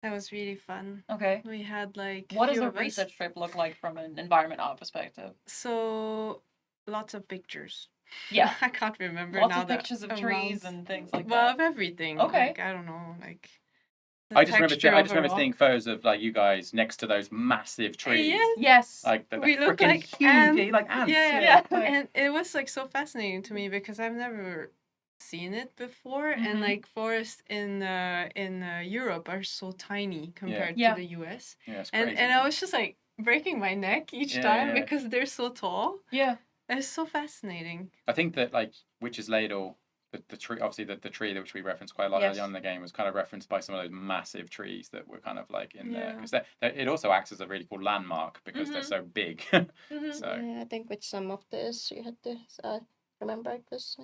That was really fun. Okay. We had like what does a research trip look like from an environment art perspective? So lots of pictures. Yeah. I can't remember lots now. of pictures of trees and things like that. Well, of everything. Okay. Like, I don't know, like I just remember seeing photos of like you guys next to those massive trees. Yes. Like we look like huge, ants. like ants. Yeah. And it was like so fascinating to me because I've never seen it before, and like forests in Europe are so tiny compared to the US. Yeah, it's crazy. And I was just like breaking my neck each time because they're so tall. Yeah. It's so fascinating. I think that like Witch's Ladle, the tree, obviously the tree which we referenced quite a lot early on in the game was kind of referenced by some of those massive trees that were kind of like in there because it also acts as a really cool landmark because they're so big. So yeah, I think with some of this you had to remember it was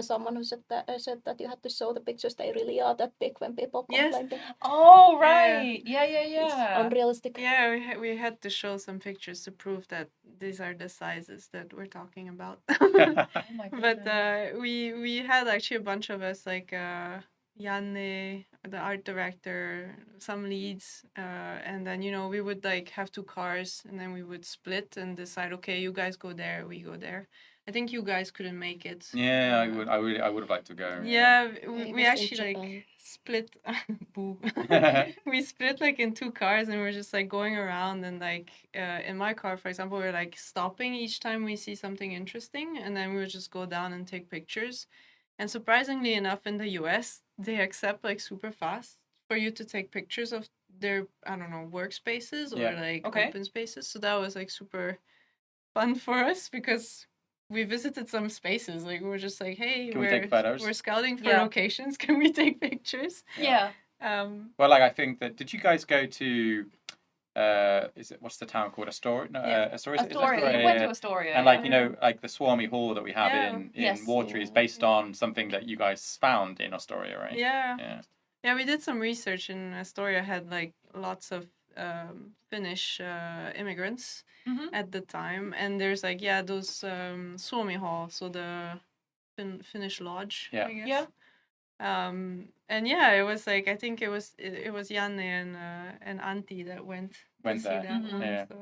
someone who said that you had to show the pictures. They really are that big when people complain. Oh right. Yeah. It's unrealistic. Yeah, we had to show some pictures to prove that these are the sizes that we're talking about. Oh my goodness. But we had actually a bunch of us, like Janne, the art director, some leads, and then we would like have 2 cars, and then we would split and decide, okay, you guys go there, we go there. I think you guys couldn't make it. Yeah, I would have liked to go. Yeah, we actually like split. Boo. We split like in 2 cars, and we're just like going around, and like in my car, for example, we're like stopping each time we see something interesting, and then we would just go down and take pictures. And surprisingly enough, in the US, they accept like super fast for you to take pictures of their workspaces or like open spaces. So that was like super fun for us because we visited some spaces. Like we were just like, hey, Can we take photos? We're scouting for locations. Can we take pictures? Yeah. Well, like I think that did you guys go to what's the town called? Astoria? No, Astoria. Astoria. We went to Astoria. And like like the Swarmy Hall that we have in Watery is based on something that you guys found in Astoria, right? Yeah, we did some research, and Astoria had like lots of Finnish immigrants at the time, and there's like those Suomi Hall, so the Finnish lodge, I guess. And it was like I think it was Janne and Antti that went to see there. that one. Yeah. So.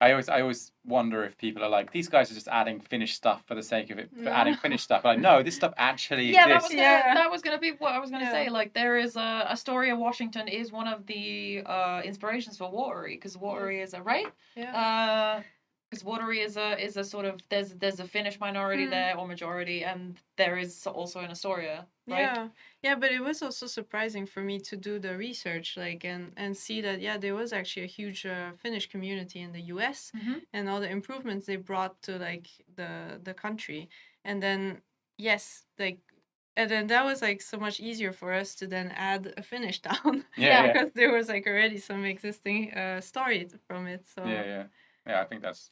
I always wonder if people are like, these guys are just adding Finnish stuff for the sake of it, for adding Finnish stuff. Like, no, this stuff actually exists. That was gonna be what I was gonna say. Like, there is Astoria, Washington is one of the inspirations for Watery, because Watery is because Watery is a sort of there's a Finnish minority there or majority, and there is also in Astoria, right? Yeah, but it was also surprising for me to do the research, like and see that there was actually a huge Finnish community in the U.S. And all the improvements they brought to like the country, and then and then that was like so much easier for us to then add a Finnish town, because there was like already some existing story from it. So I think that's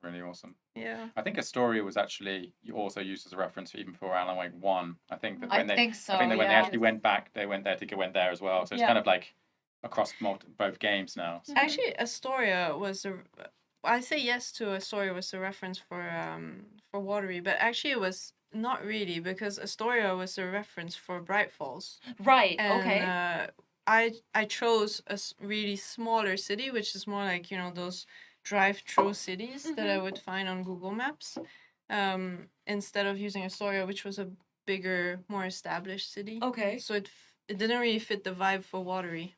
really awesome. Yeah. I think Astoria was actually also used as a reference even for Alan Wake 1. I think that when they actually went back, they went there as well. So it's kind of like across both games now. So. Actually, Astoria was I say yes to Astoria was a reference for Watery, but actually it was not really, because Astoria was a reference for Bright Falls. Right. And, Okay. I chose a really smaller city, which is more like, you know, those drive-through cities that I would find on Google Maps, instead of using Astoria, which was a bigger, more established city. Okay. So it didn't really fit the vibe for Watery.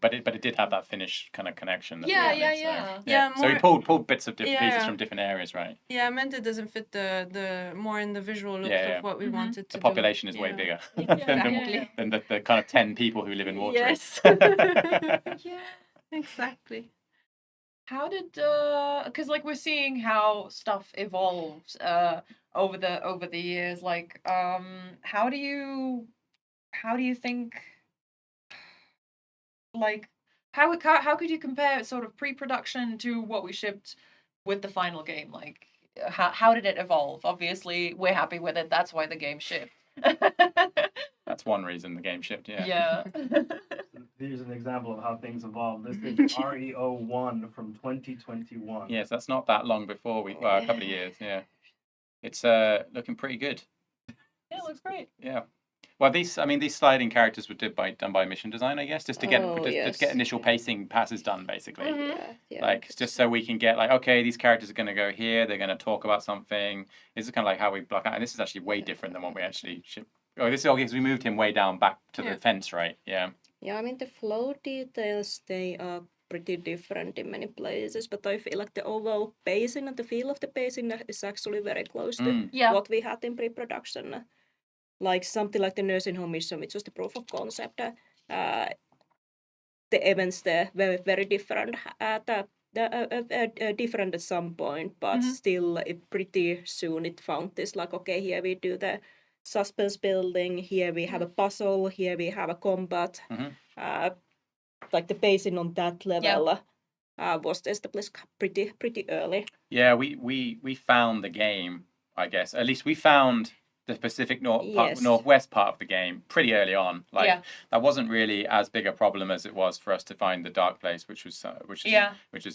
But it did have that Finnish kind of connection. That we Yeah, wanted, yeah. So, Yeah, so we more- pulled bits of pieces Yeah. from different areas, right? Yeah, I meant it doesn't fit the more in the visual look Yeah, yeah. of what we wanted to The do. population is way Yeah. bigger Exactly. than the kind of 10 people who live in Watery. Yes. Yeah, exactly. How did because like we're seeing how stuff evolves over the years, like how do you think, like how could you compare sort of pre-production to what we shipped with the final game? Like how did it evolve? Obviously we're happy with it, that's why the game shipped. That's one reason the game shipped, yeah. Yeah. Here's an example of how things evolve. This is REO1 from 2021. Yes, that's not that long before a couple of years, yeah. It's looking pretty good. Yeah, it looks great. Yeah. Well, these sliding characters were done by mission design, I guess, just to get to get initial pacing passes done, basically. Like just so we can get like, okay, these characters are going to go here, they're going to talk about something. This is kind of like how we block out, and this is actually way different than what we actually ship. Oh, this is okay because we moved him way down back to the fence, right? Yeah. Yeah, I mean the flow details, they are pretty different in many places, but I feel like the overall pacing and the feel of the pacing is actually very close to what we had in pre-production. Like something like the nursing home mission, which was the proof of concept. The events there were very different. Different at some point, but still pretty soon it found this like, okay, here we do the suspense building, here we have a puzzle, here we have a combat. Like the pacing on that level was established pretty early. Yeah, we found the game, I guess. At least we found the Pacific Northwest part of the game pretty early on. Like that wasn't really as big a problem as it was for us to find the dark place, which is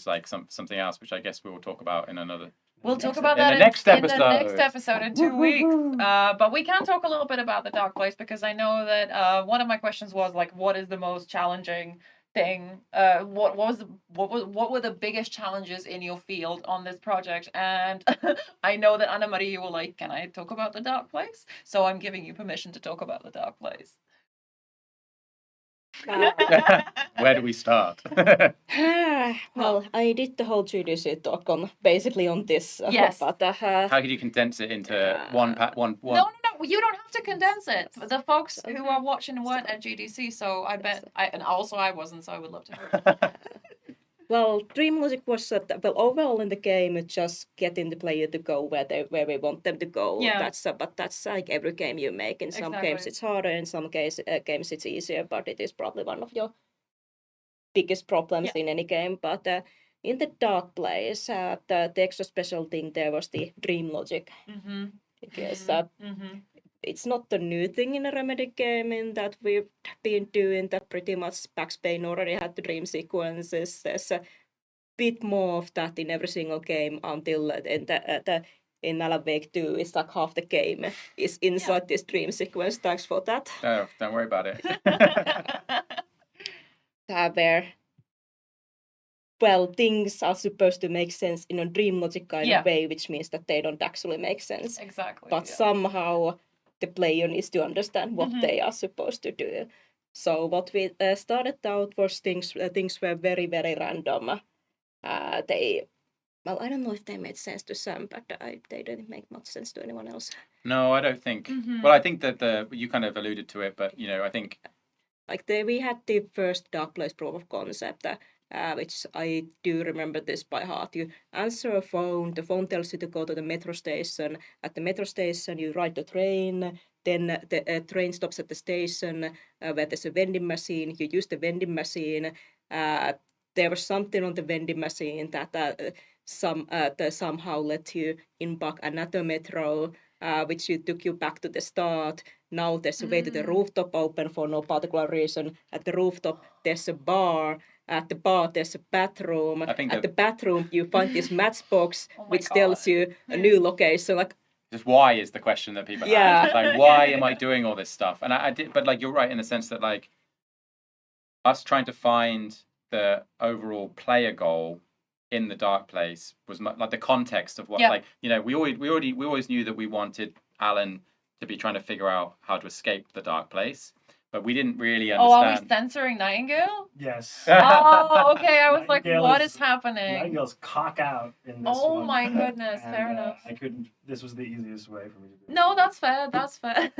like something else, which I guess we will talk about in another. We'll talk about that in the next episode. In the next episode in 2 weeks. But we can talk a little bit about the dark place, because I know that one of my questions was like, what is the most challenging thing? What were the biggest challenges in your field on this project? And I know that Anna Marie, you were like, can I talk about the dark place? So I'm giving you permission to talk about the dark place. Where do we start? Well, I did the whole 3DC talk on basically on this. Yes. But, how could you condense it into one? No, you don't have to condense it. The folks who are watching weren't at GDC, so I bet and also I wasn't, so I would love to hear. Well, Dream Logic was overall in the game, just getting the player to go where we want them to go. Yeah. But that's like every game you make. In some games it's harder, in some games it's easier, but it is probably one of your biggest problems in any game. But in the dark place, the extra special thing there was the Dream Logic. Because it's not the new thing in a Remedy game, in that we've been doing that pretty much. Max Payne already had the dream sequences. There's a bit more of that in every single game until in Alan Wake 2, it's like half the game is inside this dream sequence. Thanks for that. Oh, don't worry about it. Well, things are supposed to make sense in a dream logic kind of way, which means that they don't actually make sense. Exactly. But somehow the player needs to understand what they are supposed to do. So what we started out was things were very, very random. I don't know if they made sense to some, but they didn't make much sense to anyone else. No, I don't think. Well, I think that you kind of alluded to it, but I think like we had the first Dark Place proof of concept, which I do remember this by heart. You answer a phone, the phone tells you to go to the metro station. At the metro station, you ride the train. Then the train stops at the station where there's a vending machine. You use the vending machine. There was something on the vending machine that somehow let you embark another metro, which took you back to the start. Now there's a way to the rooftop open for no particular reason. At the rooftop, there's a bar. At the bar, there's a bathroom. At the bathroom, you find this matchbox, which tells you a new location. Like, just why is the question that people Yeah. ask. Like, why am I doing all this stuff? And I did, but like you're right in the sense that like us trying to find the overall player goal in the dark place was like the context of what like we always knew that we wanted Alan to be trying to figure out how to escape the dark place, but we didn't really understand. Oh, are we censoring Nightingale? Yes. Oh, okay. I was like, Nightingale what is happening? Nightingale's cock out in this Oh one. my goodness, And, fair enough. I couldn't. This was the easiest way for me to do it. No, that's fair. That's fair.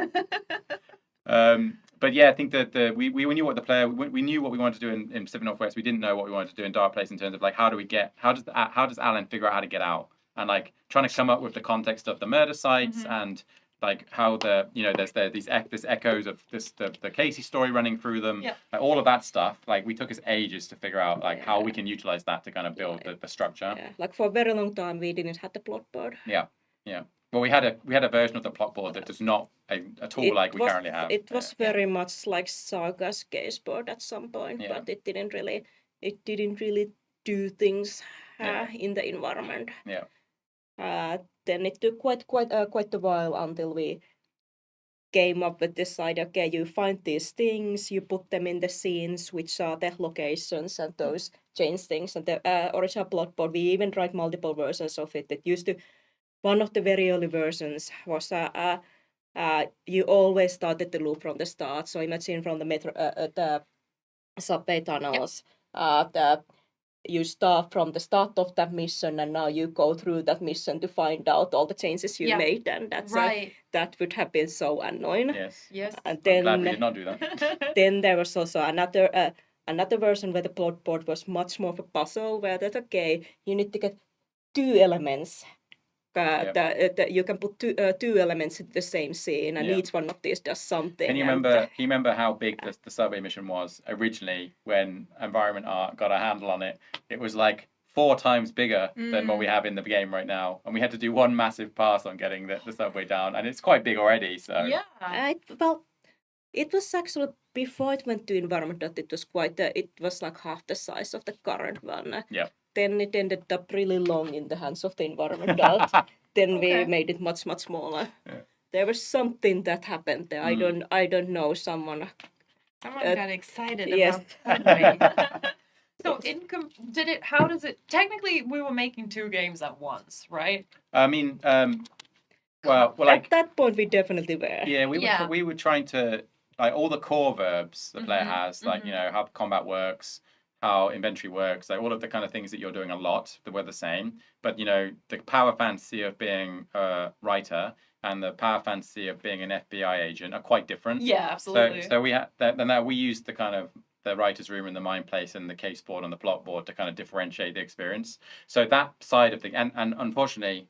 But yeah, I think that we knew what the player we knew what we wanted to do in Pacific Northwest. We didn't know what we wanted to do in Dark Place in terms of like how does Alan figure out how to get out, and like trying to come up with the context of the murder sites and like how there's these echoes of the Casey story running through them, like all of that stuff. Like we took us ages to figure out like how we can utilize that to kind of build the structure. Yeah. Like for a very long time, we didn't have the plot board. Yeah. Well, we had a version of the plot board that does not at all like we currently have. It was very much like Saga's case board at some point, but it didn't really do things in the environment. Yeah. Then it took quite a while until we came up with this idea. Okay, you find these things, you put them in the scenes, which are the locations, and those change things. And the original plot board, we even tried multiple versions of it. It used to. One of the very early versions was you always started the loop from the start. So imagine from the metro, the subway tunnels, you start from the start of that mission, and now you go through that mission to find out all the changes you made, and that's that would have been so annoying. Yes. And then I'm glad we did not do that. Then there was also another version where the plot board was much more of a puzzle, where that you need to get two elements. You can put two elements into the same scene, and each one of these does something. Can you remember how big the subway mission was originally when Environment Art got a handle on it? It was like 4 times bigger than what we have in the game right now, and we had to do one massive pass on getting the subway down, and it's quite big already. So well, it was actually before it went to Environment Art. It was it was like half the size of the current one. Yeah. Then it ended up really long in the hands of the Environment Art. Then we made it much smaller. Yeah. There was something that happened there. I don't know. Someone got excited yes. about So how does it technically we were making 2 games at once, right? I mean well like at that point we definitely were. Yeah, we were trying to like all the core verbs the player has, like how combat works, how inventory works, like all of the kind of things that you're doing a lot that were the same. But the power fantasy of being a writer and the power fantasy of being an FBI agent are quite different. Yeah, absolutely. So we had that we used the kind of the writer's room and the mind place and the case board and the plot board to kind of differentiate the experience. So that side of the and unfortunately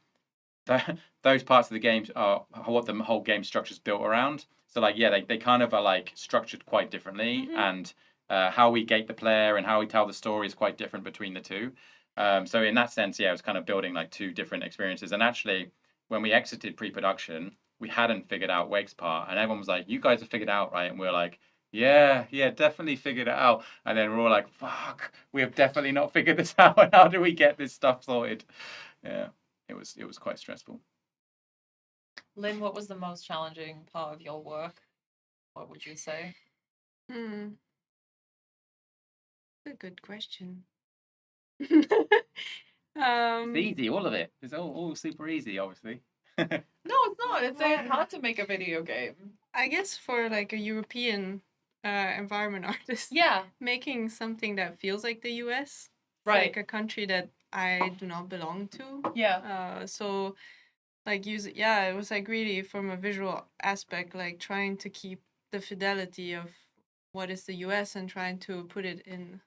those parts of the games are what the whole game structure is built around. So like they kind of are like structured quite differently, and how we gate the player and how we tell the story is quite different between the two. So in that sense, it was kind of building like 2 different experiences. And actually, when we exited pre-production, we hadn't figured out Wake's part, and everyone was like, "You guys have figured it out, right?" And we were like, "Yeah, definitely figured it out." And then we're all like, "Fuck, we have definitely not figured this out. And how do we get this stuff sorted?" Yeah, it was quite stressful. Lynn, what was the most challenging part of your work? What would you say? A good question. It's easy, all of it. It's all super easy, obviously. No, it's not. It's hard to make a video game. I guess for like a European environment artist, making something that feels like the US, like a country that I do not belong to. So like it was like really from a visual aspect, like trying to keep the fidelity of what is the US and trying to put it in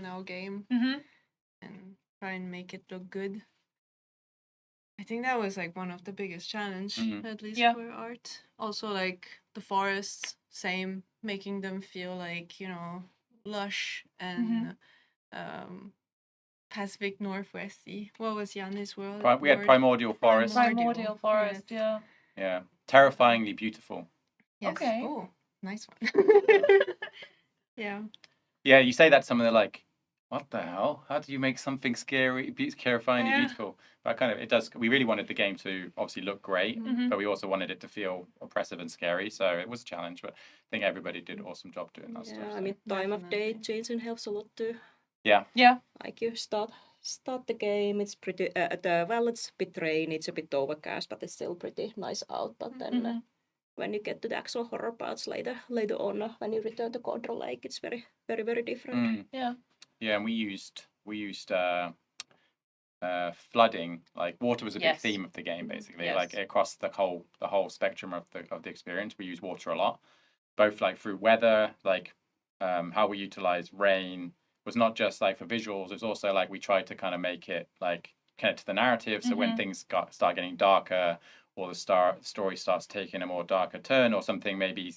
our game and try and make it look good. I think that was like one of the biggest challenge, at least for art. Also like the forests, same, making them feel like, lush and Pacific Northwesty. What was Yanni's word? We had primordial forest. Primordial forest, Yeah, terrifyingly beautiful. Yes. Okay. Oh, nice one. Yeah. Yeah, you say that some of the like what the hell? How do you make something scary, terrifying, and beautiful? But it does. We really wanted the game to obviously look great, but we also wanted it to feel oppressive and scary. So it was a challenge, but I think everybody did an awesome job doing that stuff. Yeah, I mean, time of day changing helps a lot too. Yeah. Like you start the game, it's pretty. It's a bit rainy, it's a bit overcast, but it's still pretty nice out. But then when you get to the actual horror parts later on, when you return to Control Lake, it's very, very, very different. Yeah. Yeah, and we used flooding. Like water was a big theme of the game, basically. Like across the whole spectrum of the experience, we use water a lot, both like through weather, like how we utilize rain was not just like for visuals. It's also like we tried to kind of make it like connect to the narrative. So when things start getting darker, or the story starts taking a more darker turn, or something maybe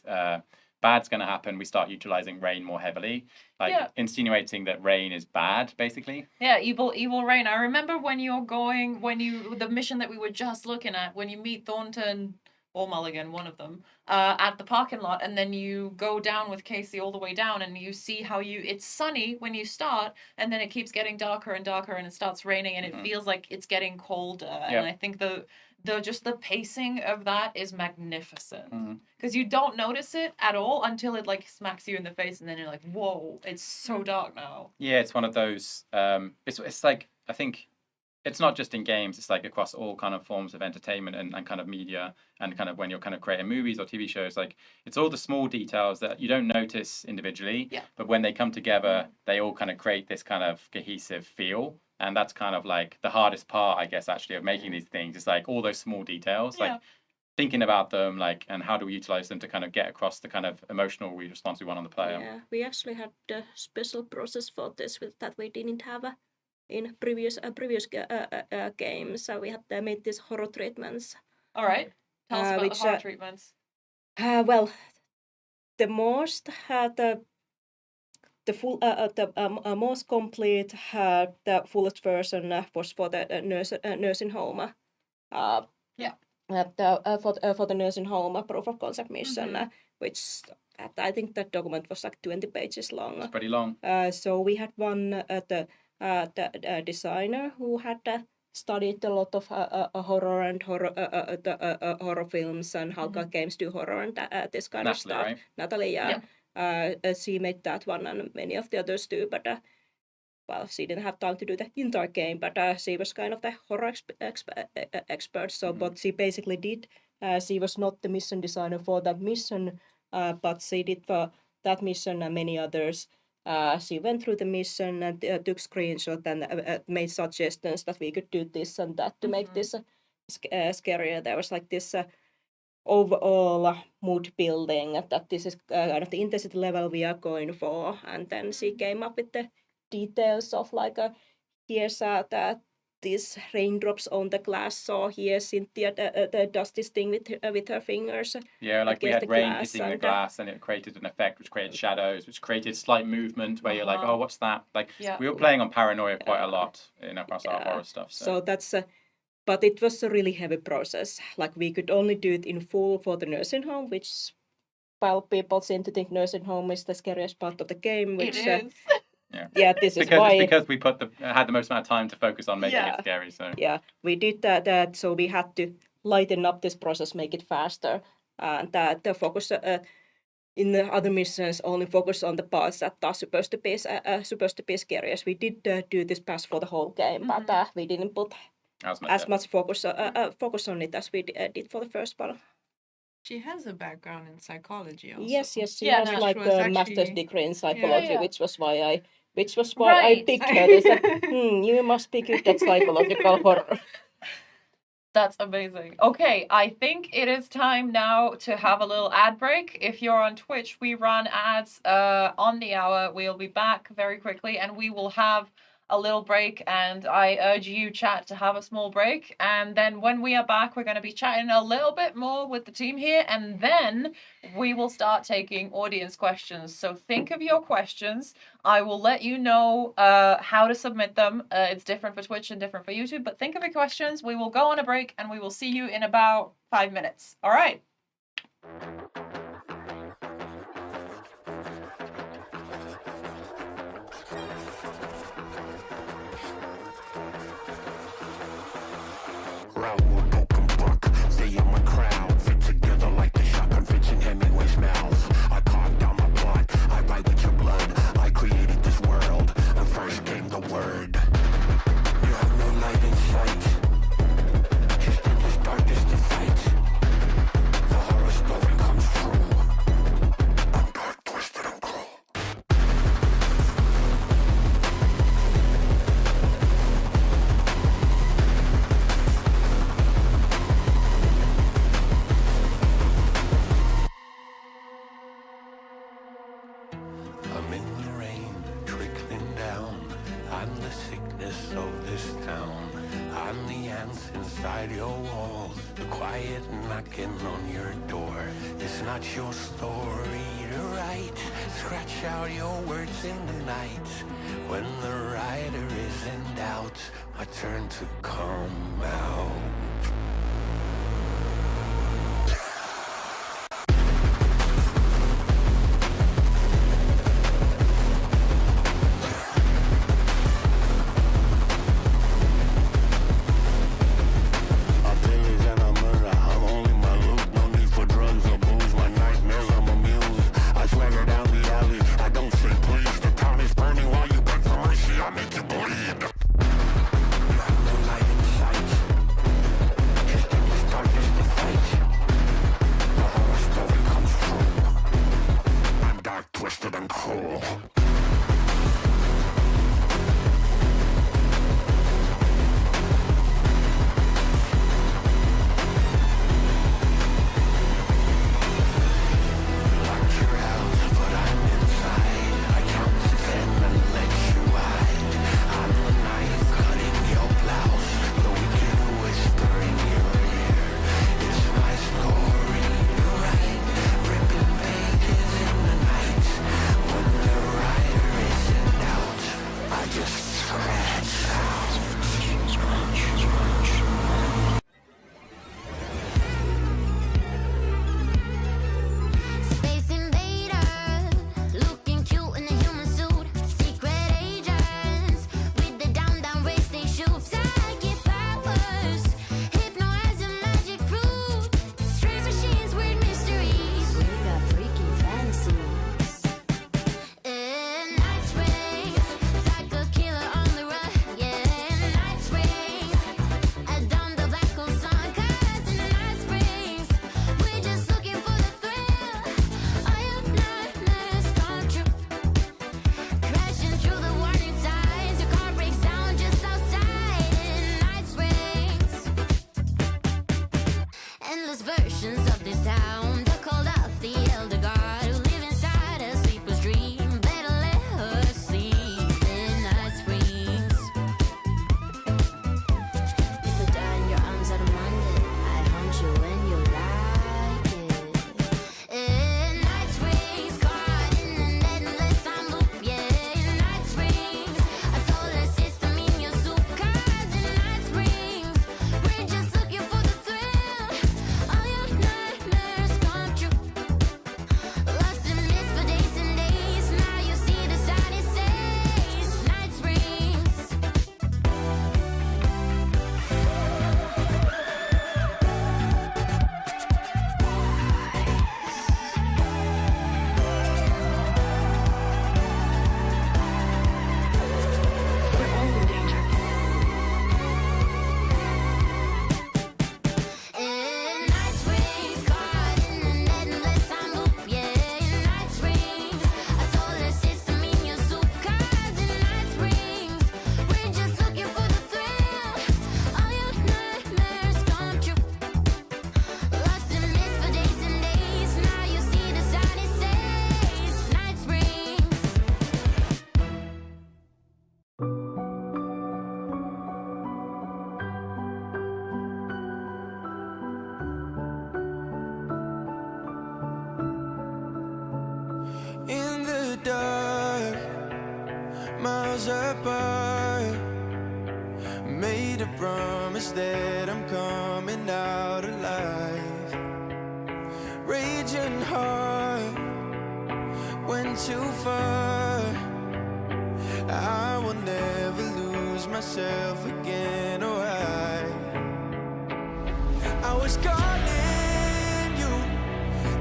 bad's going to happen, we start utilizing rain more heavily, like insinuating that rain is bad, basically. Yeah, evil rain. I remember the mission that we were just looking at, when you meet Thornton or Mulligan, one of them, at the parking lot, and then you go down with Casey all the way down, and you see how it's sunny when you start, and then it keeps getting darker and darker, and it starts raining, and it feels like it's getting colder. And I think the pacing of that is magnificent, because you don't notice it at all until it like smacks you in the face, and then you're like, whoa, it's so dark now. Yeah, it's one of those. It's like, I think it's not just in games, it's like across all kind of forms of entertainment and kind of media, and kind of when you're kind of creating movies or TV shows, like it's all the small details that you don't notice individually, but when they come together, they all kind of create this kind of cohesive feel. And that's kind of like the hardest part, I guess, actually, of making these things. It's like all those small details, like thinking about them, like, and how do we utilize them to kind of get across the kind of emotional response we want on the player. Yeah, we actually had a special process for this that we didn't have in previous games. So we had made these horror treatments. All right, tell us about the horror treatments. Well, the most the most complete, the fullest version was for the nursing home. For the nursing home proof of concept mission, which I think that document was like 20 pages long. It's pretty long. So we had one the designer who had studied a lot of horror and horror films and how games do horror and this kind of stuff. Right? Natalie, she made that one and many of the others too, but well, she didn't have time to do the entire game, but she was kind of the horror expert. So what she basically did, she was not the mission designer for that mission, but she did for that mission and many others. She went through the mission and took screenshots and made suggestions that we could do this and that to make this scarier. There was like this overall mood building that this is kind of the intensity level we are going for, and then she came up with the details of like here's these raindrops on the glass, so here Cynthia does this thing with her fingers. Yeah, like we had rain hitting the glass, and it created an effect which created shadows, which created slight movement where you're like, oh, what's that? Like we were playing on paranoia quite a lot across our horror stuff. So that's but it was a really heavy process. Like we could only do it in full for the nursing home, which, well, people seem to think nursing home is the scariest part of the game. Which, it is. This is why. Because we had the most amount of time to focus on making it scary. So we did that. So we had to lighten up this process, make it faster, and the focus in the other missions only focus on the parts that are supposed to be scary. We did do this pass for the whole game, but we didn't put as much focus on it as we did for the first one. She has a background in psychology also. Yes, she has like a master's degree in psychology, which was why I picked her. They said, you must be good at psychological horror. That's amazing. Okay, I think it is time now to have a little ad break. If you're on Twitch, we run ads on the hour. We'll be back very quickly, and we will have a little break, and I urge you, chat, to have a small break. And then when we are back, we're going to be chatting a little bit more with the team here, and then we will start taking audience questions. So think of your questions. I will let you know how to submit them. It's different for Twitch and different for YouTube, but think of your questions. We will go on a break, and we will see you in about 5 minutes. All right. Raoul, broken book. Stay in my crowd, fit together like the shotgun fits in Hemingway's mouth. I carved down my plot, I write with your blood. I created this world, and first came the word. You have no light in sight, just endless darkness to fight. The horror story comes true. I'm dark, twisted, and cruel. I'm in the rain, trickling down. I'm the sickness of this town. I'm the ants inside your walls, the quiet knocking on your door. It's not your story to write. Scratch out your words in the night. When the writer is in doubt, I turn to come out. Twisted and cruel. Space invader, looking cute in a human suit. Secret agents with the down race they shoot. Psychic powers, hypnotizing magic fruit. Strange machines, weird mysteries. We got freaky fantasies. Night springs, psycho killer on the run. Yeah, night springs, down the black hole sun. 'Cause in night springs, we're just looking for the thrill. All your nightmares come true. Crashing through the warning signs, your car breaks down just outside. In night springs, endless versions of this town. They called out the elder god who live inside a sleeper's dream. Better let her sleep in night springs. If you die in your arms out of Monday, I hunt you when you like it. In night springs, caught in an endless time loop. Yeah, in night springs, a solar system in your soup. 'Cause in night springs, we're just looking for the thrill. All your nightmares come true. Lost in mist for days and days. Now you see the sign it says night springs. In night springs, caught in an endless time loop. Yeah, in night springs, a solar system in your soup. 'Cause in night springs, we're just looking for the thrill. All your nightmares come true. Lost in mist for days and days. Now you see the sign it says night springs. In the dark, miles apart, made a promise that I'm coming out alive. Raging heart, went too far. I will never lose myself again, or I I was calling you.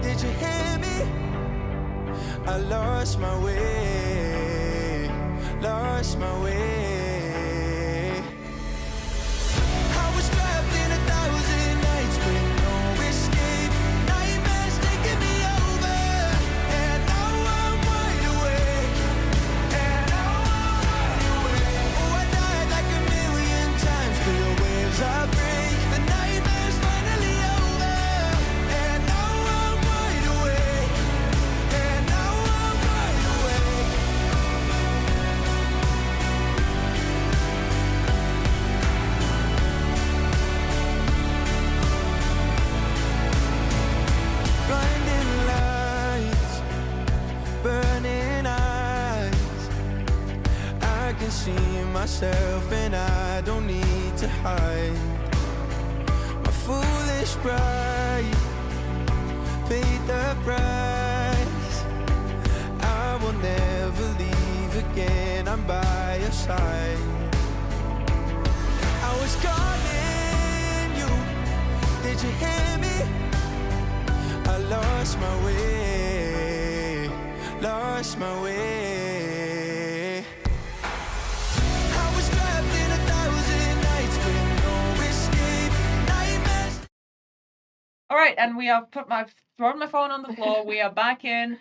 Did you hear me? I lost my way. Lost my way. I was trapped in 1,000 nights with no escape. Nightmares taking me over. And now I'm wide awake. And now I'm wide awake. Oh, I died like 1,000,000 times. Through the waves I break. The nightmare's finally over. And now I'm wide awake. And now I'm wide awake. Blinding lights, burning eyes. I can see myself and I don't need to hide. My foolish pride paid the price. I will never leave again, I'm by your side. I was calling you, did you hear me? I lost my way, lost my way. I was trapped in 1,000 nights with no escape. Nightmares. All right, and we have thrown my phone on the floor. We are back in.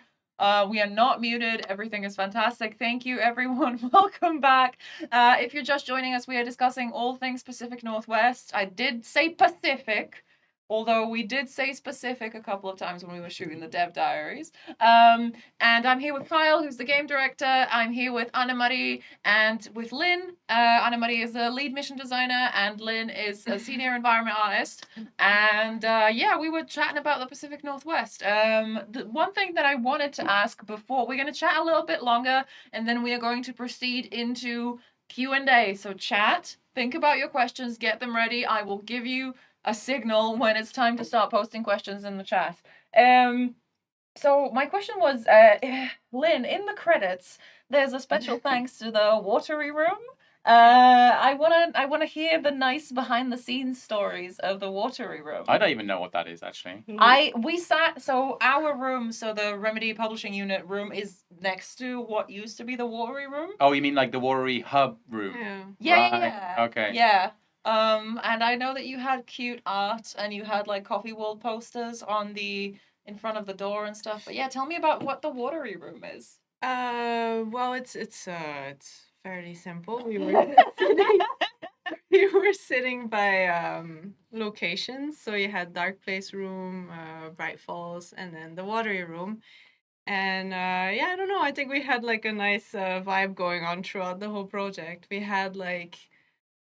We are not muted. Everything is fantastic. Thank you, everyone. Welcome back. If you're just joining us, we are discussing all things Pacific Northwest. I did say Pacific, although we did say specific a couple of times when we were shooting the dev diaries. And I'm here with Kyle, who's the game director. I'm here with Anne-Marie and with Lynn. Anne-Marie is a lead mission designer and Lynn is a senior environment artist. And yeah, we were chatting about the Pacific Northwest. The one thing that I wanted to ask before, we're going to chat a little bit longer and then we are going to proceed into Q&A. So chat, think about your questions, get them ready. I will give you a signal when it's time to start posting questions in the chat. So my question was, Lynn, in the credits, there's a special thanks to the watery room. I wanna hear the nice behind the scenes stories of the watery room. I don't even know what that is actually. Our room, so the Remedy Publishing Unit room is next to what used to be the watery room. Oh, you mean like the watery hub room? Yeah. Okay. Yeah. And I know that you had cute art and you had like coffee wall posters in front of the door and stuff. But yeah, tell me about what the watery room is. Well, it's fairly simple. We were sitting by locations, so you had Dark Place room, Bright Falls, and then the watery room. And yeah, I don't know. I think we had like a nice vibe going on throughout the whole project. We had like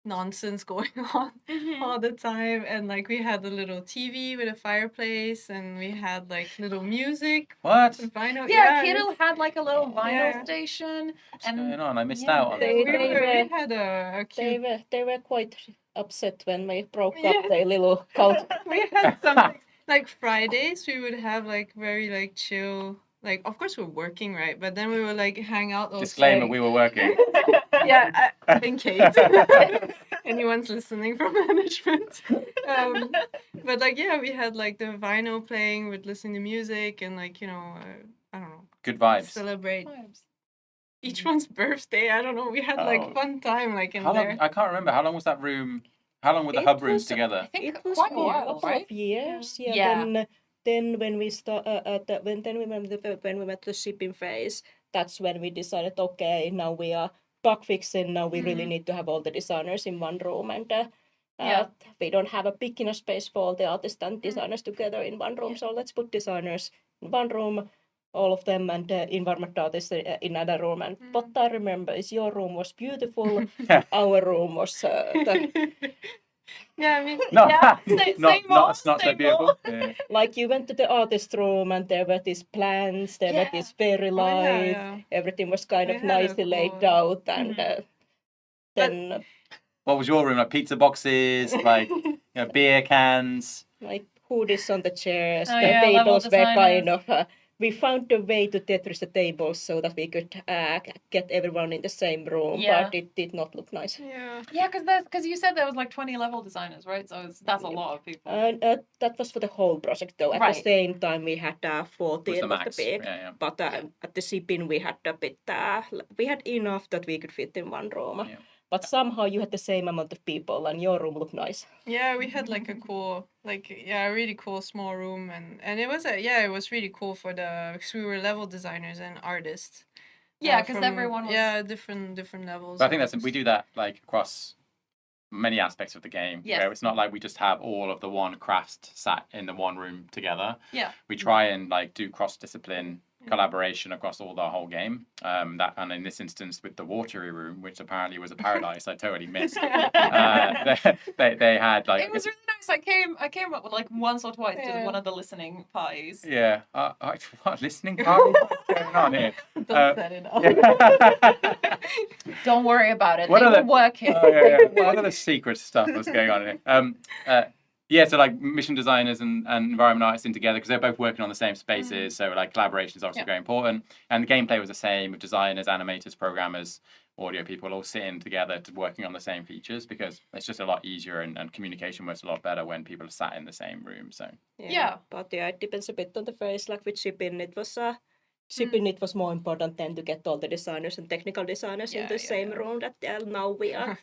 nonsense going on all the time, and like we had a little TV with a fireplace, and we had like little music. What? Vinyl. Yeah, Kiddo had like a little vinyl station. What's going on? I missed out on We this. had a cute. They were quite upset when we broke up their little cult. We had something like Fridays. We would have like very like chill. Like, of course, we're working, right? But then we would like hang out. Disclaimer: we were working. Yeah, in case anyone's listening from management. But like, yeah, we had like the vinyl playing, with listening to music, and like, you know, I don't know. Good vibes. Celebrate each one's birthday. I don't know. We had like fun time like in there. I can't remember. How long was that room? How long were the hub rooms together? It was quite a for while, a couple right? of years. Yeah. Yeah. Then when we when we went to shipping phase, that's when we decided, okay, now we are bug fixing. Now we really need to have all the designers in one room, and we don't have a big enough space for all the artists and designers together in one room. So let's put designers in one room, all of them, and environment artists in another room. And what I remember is your room was beautiful. Our room was Yeah, I mean, not so beautiful. Yeah. Like you went to the artist room and there were these plants, there were these fairy lights, everything was kind of nicely laid out, and then what was your room like? Pizza boxes, like beer cans, like hoodies on the chairs. Oh, the yeah, tables level were kind of we found a way to Tetris the tables so that we could get everyone in the same room, but it did not look nice. Yeah, because you said there was like 20 level designers, right? So that's a lot of people. That was for the whole project, though. At the same time, we had 14 of the peak, but at the shipping we had a bit. We had enough that we could fit in one room. But somehow you had the same amount of people, and your room looked nice. Yeah, we had like a cool, a really cool small room, and it was it was really cool because we were level designers and artists. Yeah, because everyone was different levels. But I think we do that like across many aspects of the game. Yes. Where it's not like we just have all of the one crafts sat in the one room together. Yeah. We try and like do cross-discipline collaboration across all the whole game. And in this instance with the watery room, which apparently was a paradise, I totally missed. They had like it was really nice. I came up with like once or twice to one of the listening parties. Yeah. What listening party? What's going on here? Don't set it up. Don't worry about it. They were working. What other secret stuff was going on here? So like mission designers and environment artists in together because they're both working on the same spaces. So like collaboration is obviously very important. And the gameplay was the same with designers, animators, programmers, audio people all sitting together working on the same features because it's just a lot easier and communication works a lot better when people are sat in the same room. So But it depends a bit on the phase. Like with shipping, it was more important than to get all the designers and technical designers in the same room that now we are.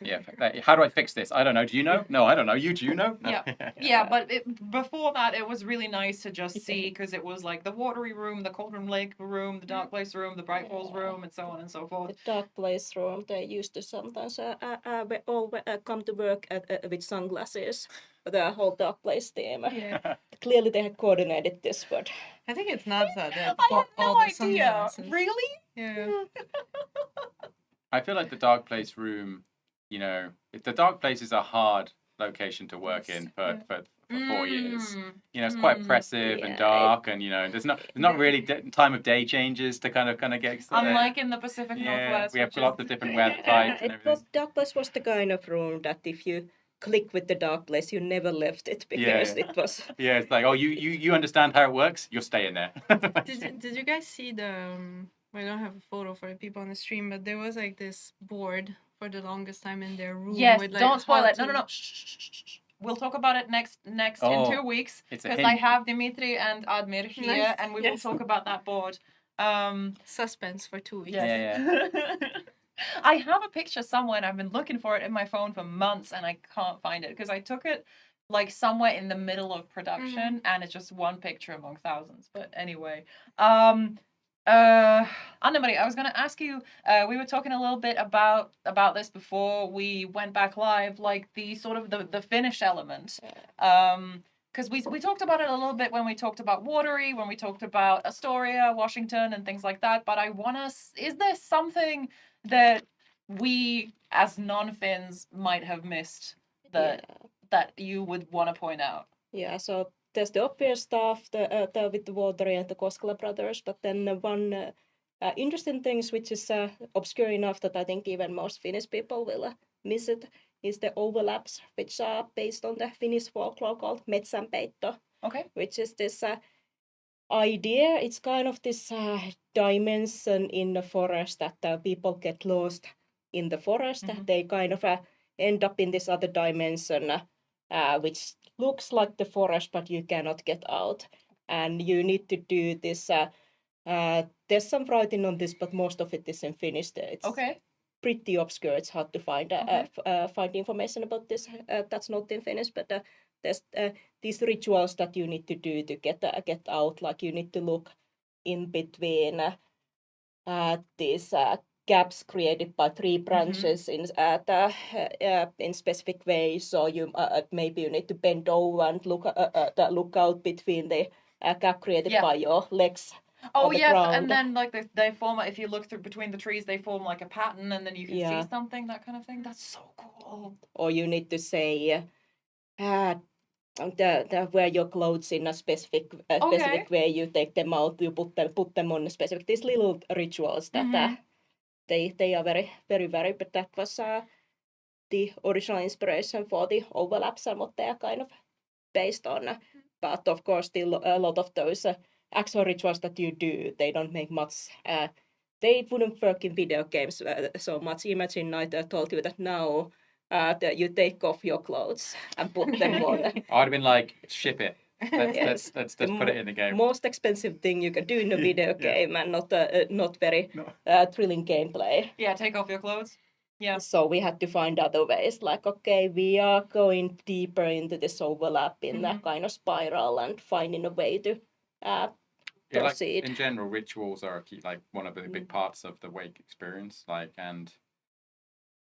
How do I fix this? I don't know. Do you know? No, I don't know. Do you know? No. But before that, it was really nice to just see because it was like the watery room, the Cauldron Lake room, the Dark Place room, the Bright Falls room, and so on and so forth. The Dark Place room, they used to sometimes all come to work with sunglasses. The whole Dark Place team. Clearly, they had coordinated this, but I think it's not that. I had no idea. Really? Yeah. I feel like the Dark Place room, the Dark Place is a hard location to work in for 4 years. It's quite oppressive and dark, and there's not really time of day changes to kind of get. Unlike in the Pacific Northwest, we have lots of different weather types. Dark Place was the kind of room that if you click with the Dark Place, you never left it because it was. Yeah, it's like you understand how it works. You're staying there. Did you guys see the? I don't have a photo for the people on the stream, but there was like this board for the longest time in their room. Yes, with, like, don't spoil it. No. Shh. We'll talk about it next in 2 weeks because I have Dimitri and Admir here, and we will talk about that board. Suspense for 2 weeks. Yeah. I have a picture somewhere and I've been looking for it in my phone for months and I can't find it because I took it like somewhere in the middle of production and it's just one picture among thousands. But anyway, Anne-Marie, I was going to ask you, we were talking a little bit about this before we went back live, like the sort of the finish element. Because we talked about it a little bit when we talked about Watery, when we talked about Astoria, Washington, and things like that. But is there something that we as non-Finns might have missed that you would want to point out? Yeah, so there's the obvious stuff with the Watery and the Koskela brothers, but then one interesting things which is obscure enough that I think even most Finnish people will miss it is the overlaps, which are based on the Finnish folklore called metsänpeitto, which is this idea. It's kind of this dimension in the forest that people get lost in the forest. They kind of end up in this other dimension, which looks like the forest, but you cannot get out. And you need to do this. There's some writing on this, but most of it is in Finnish. It's pretty obscure. It's hard to find information about this. That's not in Finnish, but there's these rituals that you need to do to get out. Like you need to look in between these gaps created by tree branches in specific ways. So you maybe you need to bend over and look out between the gap created by your legs. Oh yes, ground. And then like they form. If you look through between the trees, they form like a pattern, and then you can see something. That kind of thing. That's so cool. Or you need to say, wear your clothes in a specific way. You take them out. You put them on a specific. These little rituals that they are very very very. But that was the original inspiration for the overlaps and what they are kind of based on. But of course, still a lot of those actual rituals that you do, they don't make much. They wouldn't work in video games so much. Imagine I told you that now that you take off your clothes and put them on. I'd have been like, ship it. Yes. Let's put it in the game. Most expensive thing you can do in a video game, and not very thrilling gameplay. Yeah, take off your clothes. Yeah. So we had to find other ways, like, okay, we are going deeper into this overlap in that kind of spiral and finding a way to proceed. Like, in general, rituals are like one of the big parts of the Wake experience. Like, and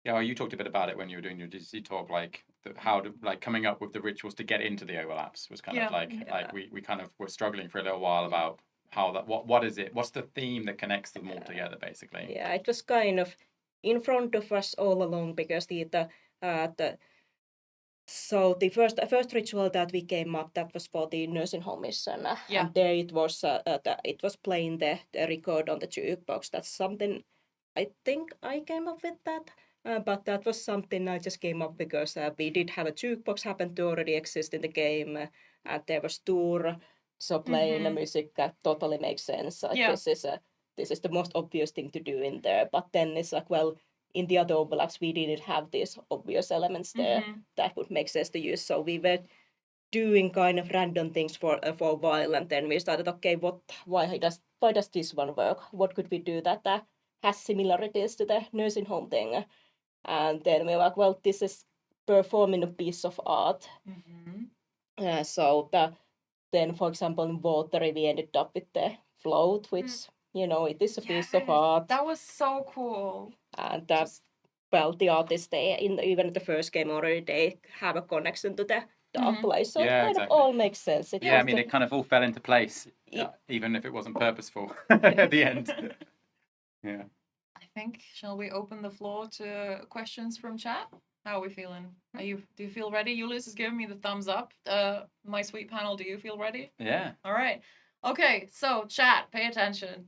yeah, well, you talked a bit about it when you were doing your DC talk, like how to like coming up with the rituals to get into the overlaps was kind of like we kind of were struggling for a little while about how that what is it? What's the theme that connects them all together, basically? Yeah, it was kind of in front of us all along because so the first ritual that we came up, that was for the nursing home mission. And there it was playing the record on the jukebox. That's something I think I came up with that. But that was something I just came up because we did have a jukebox happen to already exist in the game. And there was tour, so playing the music that totally makes sense. This is the most obvious thing to do in there. But then it's like, well, in the other overlaps, we didn't have these obvious elements there that would make sense to use. So we were doing kind of random things for a while, and then we started, okay, why does this one work? What could we do that has similarities to the nursing home thing? And then we were like, well, this is performing a piece of art. Then, for example, in Watery, we ended up with the float, which, it is a piece of art. That was so cool. And the artists, even in the first game already, they have a connection to the dark place. So it kind of all makes sense. I mean, it kind of all fell into place, even if it wasn't purposeful at the end. Yeah. I think, shall we open the floor to questions from chat? How are we feeling? Do you feel ready? Julius is giving me the thumbs up. My sweet panel, do you feel ready? Yeah. All right. Okay, so chat, pay attention.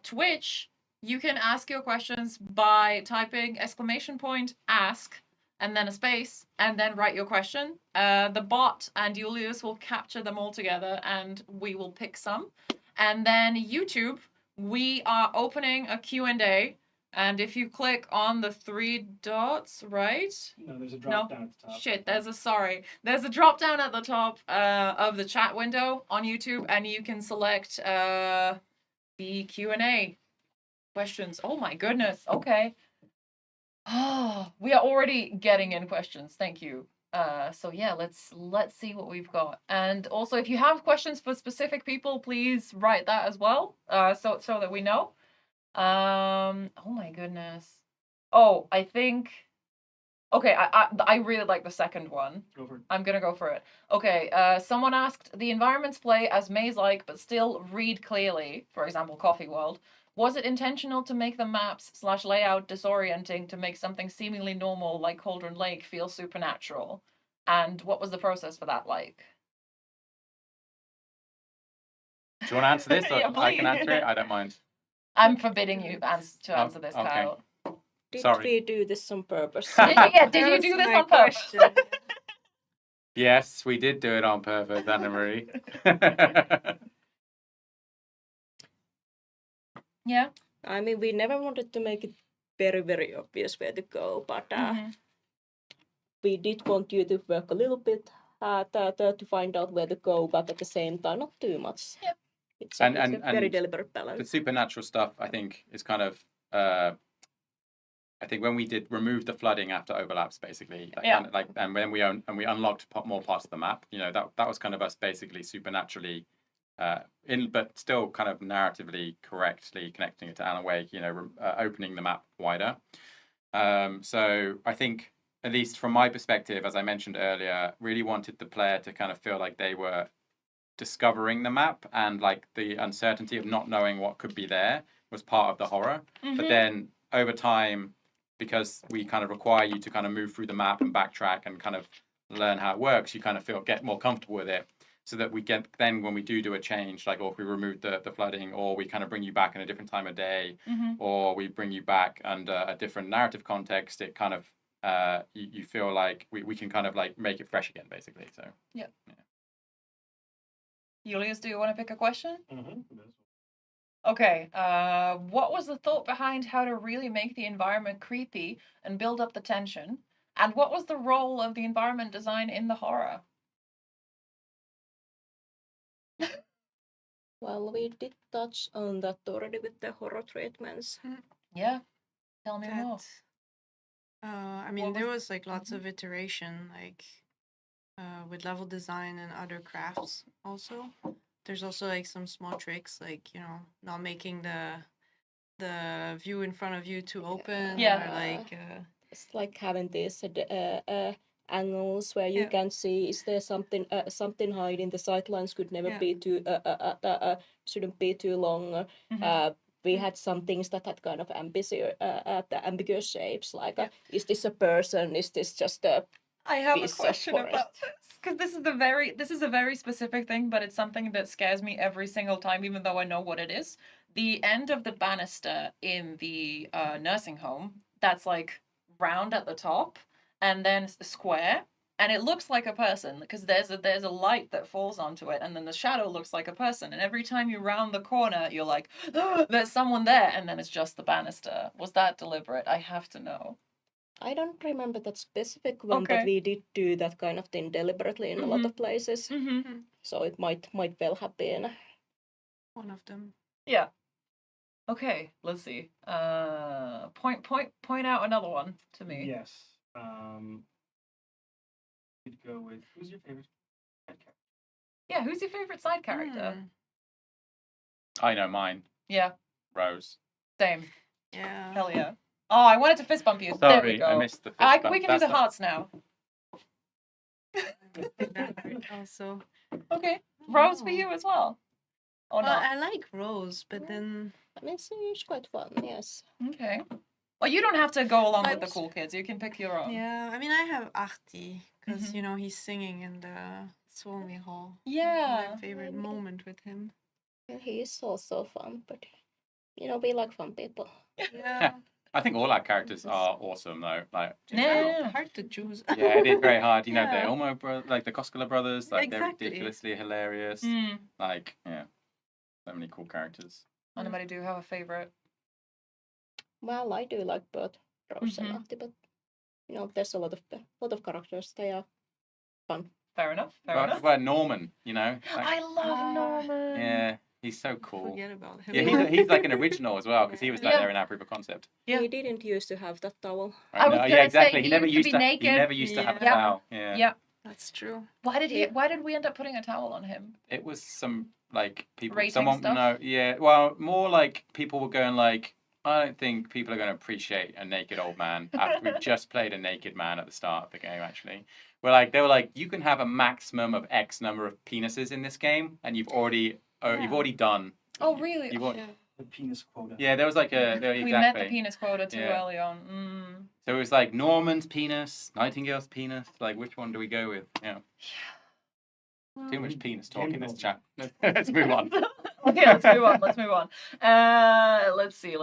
Twitch, you can ask your questions by typing !ask and then a space and then write your question. The bot and Julius will capture them all together and we will pick some. And then YouTube, we are opening a Q&A. And if you click on the 3 dots, right? No, there's a drop down at the top. Shit, there's a drop down at the top of the chat window on YouTube, and you can select the Q&A questions. Oh my goodness. Okay. Oh, we are already getting in questions. Thank you. So yeah, let's see what we've got. And also, if you have questions for specific people, please write that as well. So that we know. Oh my goodness. Oh, I think. Okay, I really like the second one. Go for it. I'm gonna go for it. Okay, someone asked, the environments play as maze-like but still read clearly, for example, Coffee World. Was it intentional to make the maps/layout disorienting to make something seemingly normal like Cauldron Lake feel supernatural? And what was the process for that like? Do you want to answer this? Or Yeah, I can please. answer it? I don't mind. I'm forbidding you to answer this, okay. Kyle. Did Sorry. we do this on purpose? Did you do this on purpose? Yes, we did do it on purpose, Anna Marie. Yeah. I mean, we never wanted to make it very, very obvious where to go, but we did want you to work a little bit to find out where to go, but at the same time, not too much. Yep. It's a very deliberate balance. The supernatural stuff, I think, is kind of. I think when we did remove the flooding after overlaps, basically, kind of and when we unlocked more parts of the map, that was kind of us basically supernaturally, but still kind of narratively correctly connecting it to Alan Wake, opening the map wider. So I think, at least from my perspective, as I mentioned earlier, really wanted the player to kind of feel like they were discovering the map, and like the uncertainty of not knowing what could be there was part of the horror. But then over time, because we kind of require you to kind of move through the map and backtrack and kind of learn how it works, you kind of get more comfortable with it, so that we get then when we do a change, like, or if we remove the flooding, or we kind of bring you back in a different time of day, or we bring you back under a different narrative context, it kind of you feel like we can kind of like make it fresh again, basically. So yeah. Julius, do you want to pick a question? Mm-hmm. Okay. What was the thought behind how to really make the environment creepy and build up the tension? And what was the role of the environment design in the horror? Well, we did touch on that already with the horror treatments. Yeah. Tell me more. I mean, there was like lots of iteration, like with level design and other crafts also. There's also like some small tricks, like, you know, not making the view in front of you too open. Yeah. Or like It's like having these angles where you can see is there something hiding. The sightlines could never be too shouldn't be too long. We had some things that had kind of ambiguous shapes, like is this a person? Is this just a I have a piece of question forest? about this because this is a very specific thing, but it's something that scares me every single time, even though I know what it is. The end of the banister in the nursing home that's like round at the top and then square, and it looks like a person because there's a light that falls onto it, and then the shadow looks like a person, and every time you round the corner, you're like, oh, there's someone there, and then it's just the banister. Was that deliberate? I have to know. I don't remember that specific one, Okay. but we did do that kind of thing deliberately in a lot of places. So it might well have been one of them. Yeah. Okay, let's see. Point out another one to me. Yes. We'd go with who's your favorite side character? Yeah, who's your favorite side character? I know mine. Yeah, Rose. same. Yeah. Hell yeah. Oh, I wanted to fist bump you. There we Sorry, go. I missed the fist bump. We can do That's the not- hearts now. Also. Okay. Rose for you as well. Or Well, not? I like Rose, but then I mean, she's quite fun. Yes. Okay. Well, you don't have to go along with the But- cool kids. You can pick your own. yeah, I mean, I have Ahti because you know he's singing in the Suomi Hall. Yeah. My favorite moment with him. He is also fun, but you know we like fun people. Yeah. I think all our characters are awesome though. Like in Yeah. general. Hard to choose. Yeah, it is very hard. You know, Yeah. the Elmo like the Koskela brothers, like Exactly. they're ridiculously hilarious. Mm. Like, yeah, so many cool characters. Anybody do have a favorite? Well, I do like both Rose and Ahti, but you know there's a lot of characters. They are fun. Fair enough. Fair Well, enough. well, Norman, you know. Like, I love Norman. yeah, he's so cool. Forget about him. Yeah, he's like an original as well because he was like Yeah. there in our proof of concept. He didn't used to have that towel. I was No, gonna yeah, exactly. say, He never used be to. He naked. never used to have a Yeah. towel. Yeah. Yeah. That's true. Why did we end up putting a towel on him? It was some like people. Rating Someone stuff? no, yeah. Well, more like people were going like, I don't think people are going to appreciate a naked old man after we've just played a naked man at the start of the game. Actually, they were like, you can have a maximum of X number of penises in this game, and you've already done. Oh, really? You've already, The penis quota. yeah, there was like a exactly. We met the penis quota too Yeah. early on. Mm. So it was like Norman's penis, Nightingale's penis. Like, which one do we go with? Yeah. Too much penis talk in this chat. Let's move on. Okay, let's move on. Let's move on. Let's see.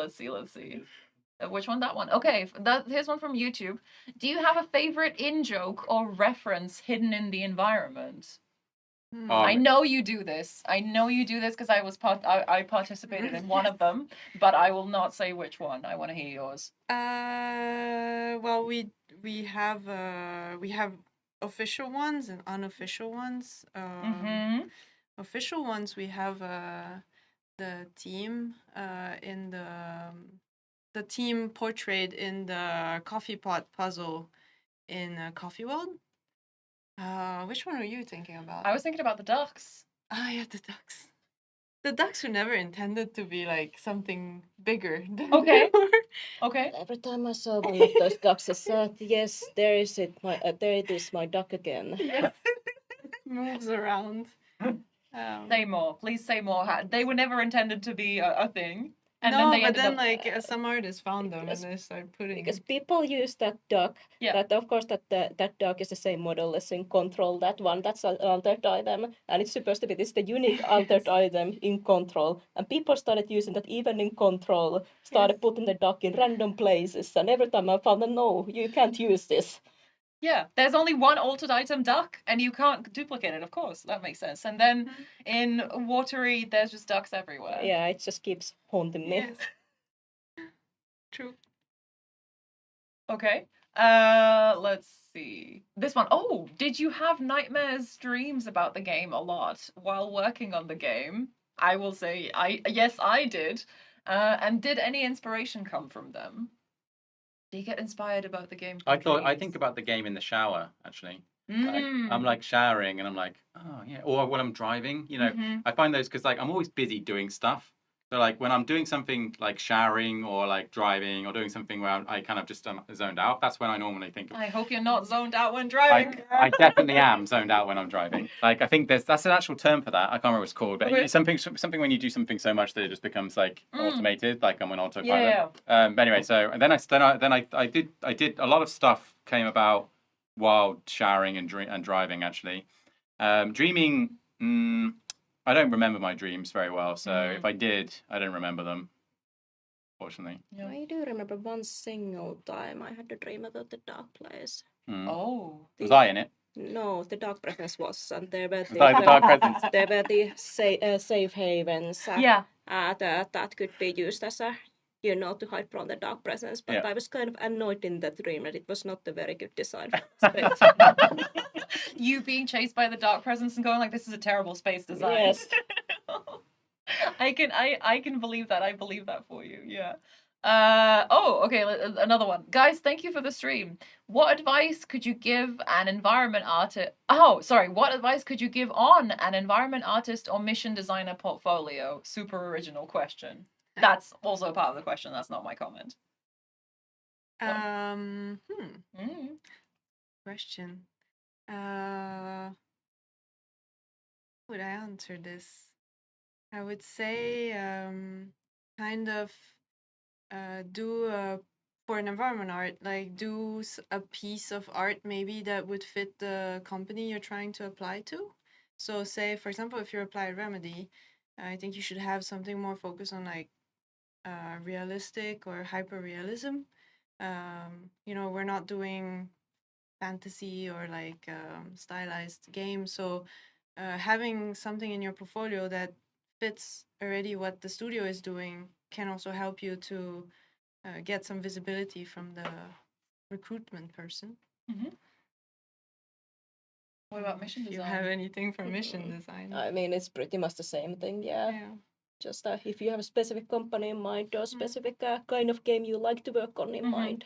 Which one? That one. Okay, here's one from YouTube. Do you have a favorite in-joke or reference hidden in the environment? I know you do this. I know you do this because I participated in one of them, but I will not say which one. I want to hear yours. Well, we have official ones and unofficial ones. Official ones we have the team in the team portrayed in the coffee pot puzzle in Coffee World. Which one are you thinking about? I was thinking about the ducks. Ah, yeah, the ducks. The ducks were never intended to be like something bigger. Than Okay. they were. Okay. Every time I saw one of those ducks, I said, "Yes, there it is, my duck again." Yes. Moves around. Say more. Please say more. They were never intended to be a thing. And no, then they but ended then up... like some artists found them and they started putting. Because people use that duck. Yeah. That of course that duck is the same model as in Control. That one, that's an altered item, and it's supposed to be the unique altered item in Control. And people started using that even in Control. Started putting the duck in random places, and every time I found, no, you can't use this. Yeah, there's only one altered item, duck, and you can't duplicate it, of course. That makes sense. And then in watery, there's just ducks everywhere. Yeah, it just keeps haunting me. Yes. True. Okay. Let's see. This one. Oh, did you have nightmares, dreams about the game a lot while working on the game? I will say, yes, I did. And did any inspiration come from them? Do you get inspired about the game? I think about the game in the shower actually. Like, I'm like showering and I'm like, oh yeah, or when I'm driving, you know, Mhm. I find those because like I'm always busy doing stuff. So like when I'm doing something like showering or like driving or doing something where I kind of just zoned out, that's when I normally think. I hope you're not zoned out when driving. I definitely am zoned out when I'm driving. Like I think that's an actual term for that. I can't remember what it's called, but Okay. it's something when you do something so much that it just becomes like automated, like I'm on autopilot. Yeah. But anyway, so and then I did a lot of stuff came about while showering and driving actually. Dreaming. I don't remember my dreams very well, so if I did, I don't remember them. Fortunately. I do remember one single time I had a dream about the dark place. Oh. Was I in it? No, the dark presence was, and there were Was I the dark presence? there were the safe havens. Yeah. That could be used as a, you know, to hide from the dark presence. But Yeah. I was kind of annoyed in that dream that it was not a very good design for the space. You being chased by the dark presence and going like, this is a terrible space design. Yes. I can believe that. I believe that for you. Yeah. Okay, another one. Guys, thank you for the stream. What advice could you give an environment artist? Oh, sorry. What advice could you give on an environment artist or mission designer portfolio? Super original question. That's also part of the question. That's not my comment. Question. How would I answer this? I would say kind of do for an environment art, like do a piece of art maybe that would fit the company you're trying to apply to. So say, for example, if you apply Remedy, I think you should have something more focused on like realistic or hyper realism. You know, we're not doing fantasy or like stylized games, so having something in your portfolio that fits already what the studio is doing can also help you to get some visibility from the recruitment person. What about mission If design? you have anything for mission design? I mean, it's pretty much the same thing, yeah. Just if you have a specific company in mind or specific kind of game you like to work on in mind,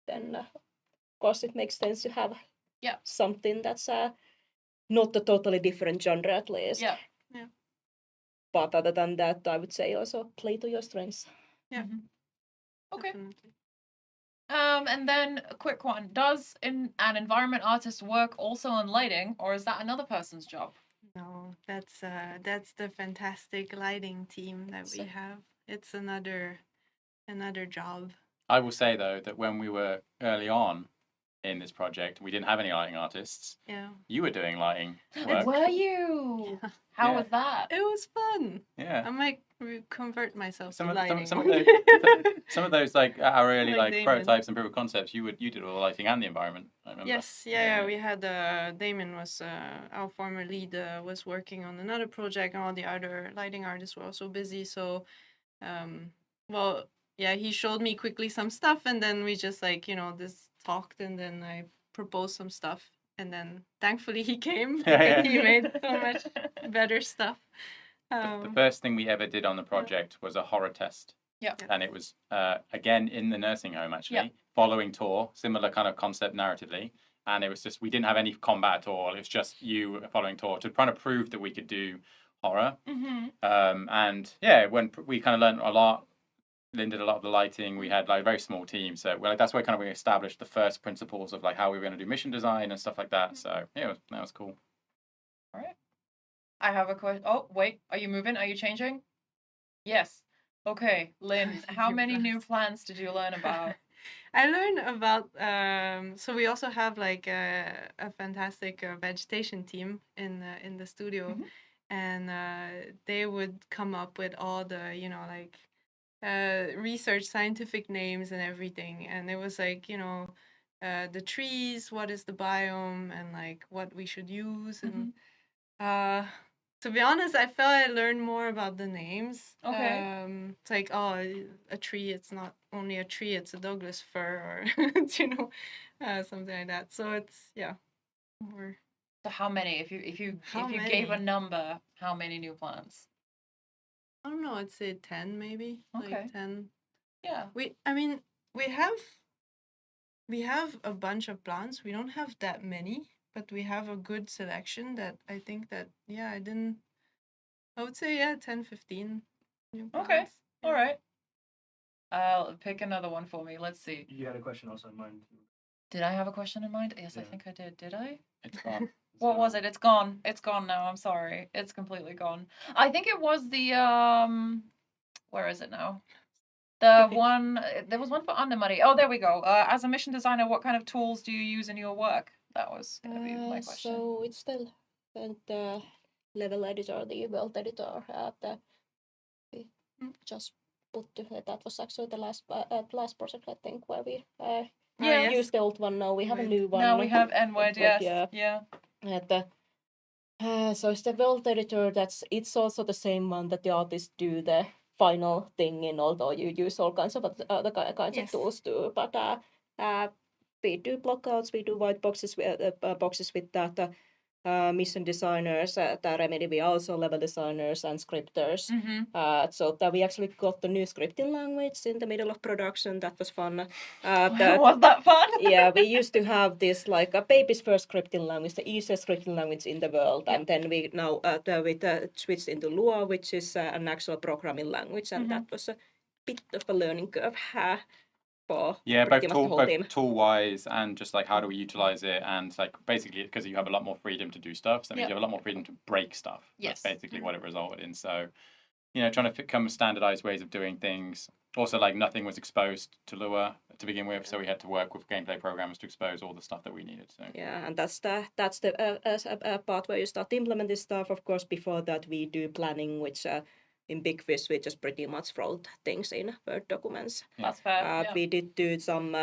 then of course it makes sense to have something that's not a totally different genre at least. Yeah. But other than that, I would say also play to your strengths. Yeah. Okay. And then a quick one. Does an environment artist work also on lighting, or is that another person's job? No, that's the fantastic lighting team that we have. It's another job. I will say though that when we were early on in this project, we didn't have any lighting artists. Yeah. You were doing lighting work. Were you? How was that? It was fun. Yeah. I might convert myself to Some lighting. of those like our early Like like Damon. prototypes and proof of concepts, you did all the lighting and the environment. I remember. Yes, yeah, we had Damon was our former lead was working on another project, and all the other lighting artists were also busy. So, well, yeah, he showed me quickly some stuff, and then we just like just talked, and then I proposed some stuff, and then thankfully he came because he made so much better stuff. The first thing we ever did on the project was a horror test. Yeah. And it was again in the nursing home actually, Yeah. following Tor, similar kind of concept narratively. And it was just we didn't have any combat at all. It was just you following Tor to try to prove that we could do horror. And yeah, when we kind of learned a lot, Lynn did a lot of the lighting. We had like a very small team, so that's where kind of we established the first principles of like how we were going to do mission design and stuff like that. So yeah, that was cool. All right. I have a question. Oh, wait. Are you moving? Are you changing? Yes. Okay, Lynn, how many new plants did you learn about? I learned about so we also have like a fantastic vegetation team in the studio, and they would come up with all the like research scientific names and everything, and it was like the trees, what is the biome, and like what we should use. And to be honest, I felt I learned more about the names. Okay. It's like, oh, a tree, it's not only a tree, it's a Douglas fir, or something like that. So it's more. So how many? If you How gave a many? number, how many new plants? I don't know. I'd say 10 maybe. Okay. Like 10. Yeah. I mean, we have a bunch of plants. We don't have that many, but we have a good selection that I think that I would say 10, 15 new plants. Okay. All right. I'll pick another one for me. Let's see. You had a question also in mind. Did I have a question in mind? Yes, I Yeah. think I did. Did I? It's gone. What was it? It's gone. It's gone now. I'm sorry. It's completely gone. I think it was the where is it now? The one there was one for Anne-Marie. Oh, there we go. As a mission designer, what kind of tools do you use in your work? That was gonna be my question. So it's still the level editor, the world editor. We just put that was actually the last project I think where we Yes. used the old one. Now we have a new one. Now we have N-word, yes. Yeah. Yeah. So it's the world editor. It's also the same one that the artists do the final thing in. Although you use all kinds of other kinds of tools too, but we do blockouts, we do white boxes with that. Mission designers at Remedy, we are also level designers and scripters. So that we actually got the new scripting language in the middle of production. That was fun. Was that fun? Yeah, we used to have this like a baby's first scripting language, the easiest scripting language in the world, and then we now switched into Lua, which is an actual programming language, and that was a bit of a learning curve for Yeah, pretty much the whole team. both tool-wise and just like how do we utilize it, and like basically because you have a lot more freedom to do stuff, so that means you have a lot more freedom to break stuff. Yes. That's basically what it resulted in. So, trying to come with standardized ways of doing things. Also, like nothing was exposed to Lua to begin with, so we had to work with gameplay programmers to expose all the stuff that we needed. So yeah, and that's the part where you start implementing stuff. Of course, before that we do planning, which in Big Fish we just pretty much wrote things in Word documents. That's fair. We did do some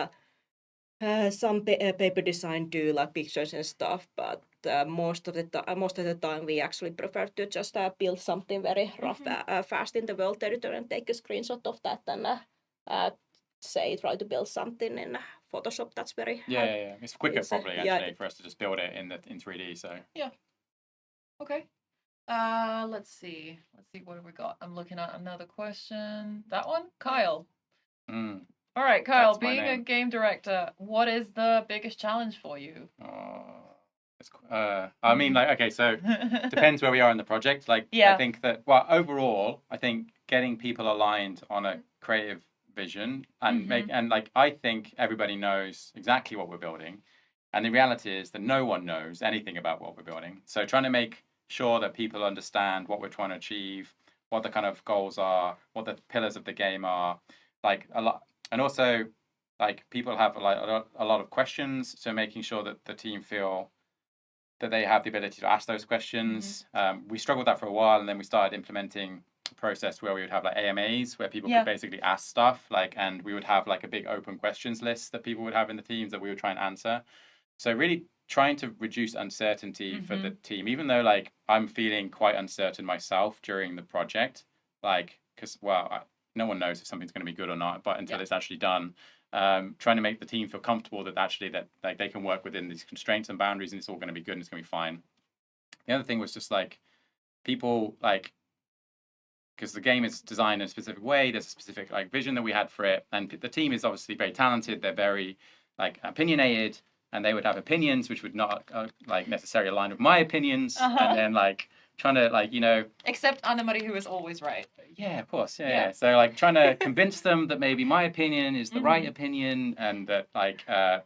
paper design, do like pictures and stuff, but most of the time we actually prefer to just build something very rough, fast in the world editor and take a screenshot of that and try to build something in Photoshop. That's very yeah. It's quicker it's, probably actually for us to just build it in 3D. So yeah. Okay. Let's see what have we got. I'm looking at another question. That one, Kyle. All right, Kyle. That's my Being a name. game director, what is the biggest challenge for you? I mean, like, okay, so depends where we are in the project. Like, Yeah. I think that, well, overall, I think getting people aligned on a creative vision and I think everybody knows exactly what we're building. And the reality is that no one knows anything about what we're building. So trying to make sure that people understand what we're trying to achieve, what the kind of goals are, what the pillars of the game are, like a lot. And also, like, people have like a lot of questions. So making sure that the team feel that they have the ability to ask those questions. We struggled with that for a while, and then we started implementing a process where we would have like AMAs where people could basically ask stuff, like, and we would have like a big open questions list that people would have in the teams that we would try and answer. So really trying to reduce uncertainty for the team, even though like I'm feeling quite uncertain myself during the project, like, because no one knows if something's going to be good or not, but until it's actually done. Trying to make the team feel comfortable that actually that like they can work within these constraints and boundaries and it's all going to be good and it's going to be fine. The other thing was just like people like, because the game is designed in a specific way, there's a specific like vision that we had for it, and the team is obviously very talented, they're very like opinionated, and they would have opinions which would not like necessarily align with my opinions, and then like trying to like except Anne-Marie, who is always right. Yeah, of course. Yeah. So like trying to convince them that maybe my opinion is the right opinion, and that like that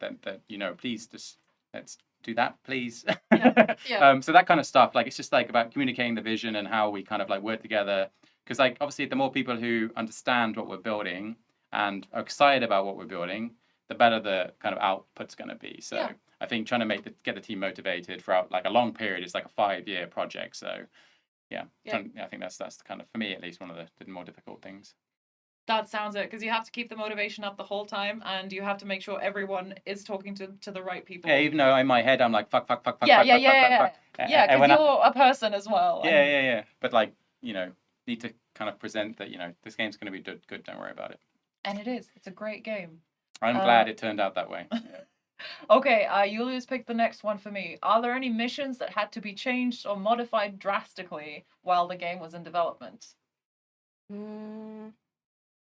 please just let's do that, please. So that kind of stuff. Like it's just like about communicating the vision and how we kind of like work together. Because like obviously the more people who understand what we're building and are excited about what we're building, the better the kind of output's going to be. So I think trying to get the team motivated throughout like a long period is like a 5-year project. So I think that's kind of, for me at least, one of the more difficult things. That sounds it, because you have to keep the motivation up the whole time, and you have to make sure everyone is talking to the right people. Yeah, even though in my head I'm like fuck. Yeah, fuck, yeah, fuck, yeah, fuck, yeah. fuck. Yeah, And because when you're a person as well. Yeah. But like, need to kind of present that, this game's going to be good. Don't worry about it. And it is. It's a great game. I'm glad it turned out that way. Okay, Julius picked the next one for me. Are there any missions that had to be changed or modified drastically while the game was in development?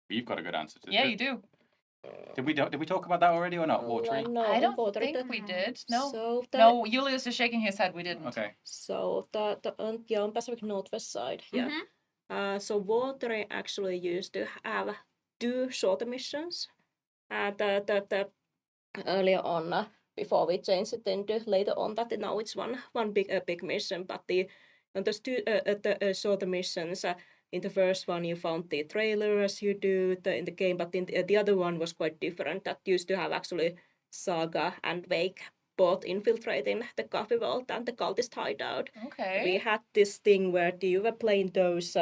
You've got a good answer to this. Yeah, you do. Did we talk about that already or not? Watering? No, I don't water think we did. No. So No, Julius is shaking his head. We didn't. Okay. So on Pacific Northwest side, yeah. So Water actually used to have 2 shorter missions. The earlier on, before we changed it into later on, that now it's one big mission. But on those 2 shorter missions. In the first one, you found the trailer as you do in the game, but in the other one was quite different. That used to have actually Saga and Wake both infiltrating the coffee vault and the cultist hideout. Okay. We had this thing where you were playing those,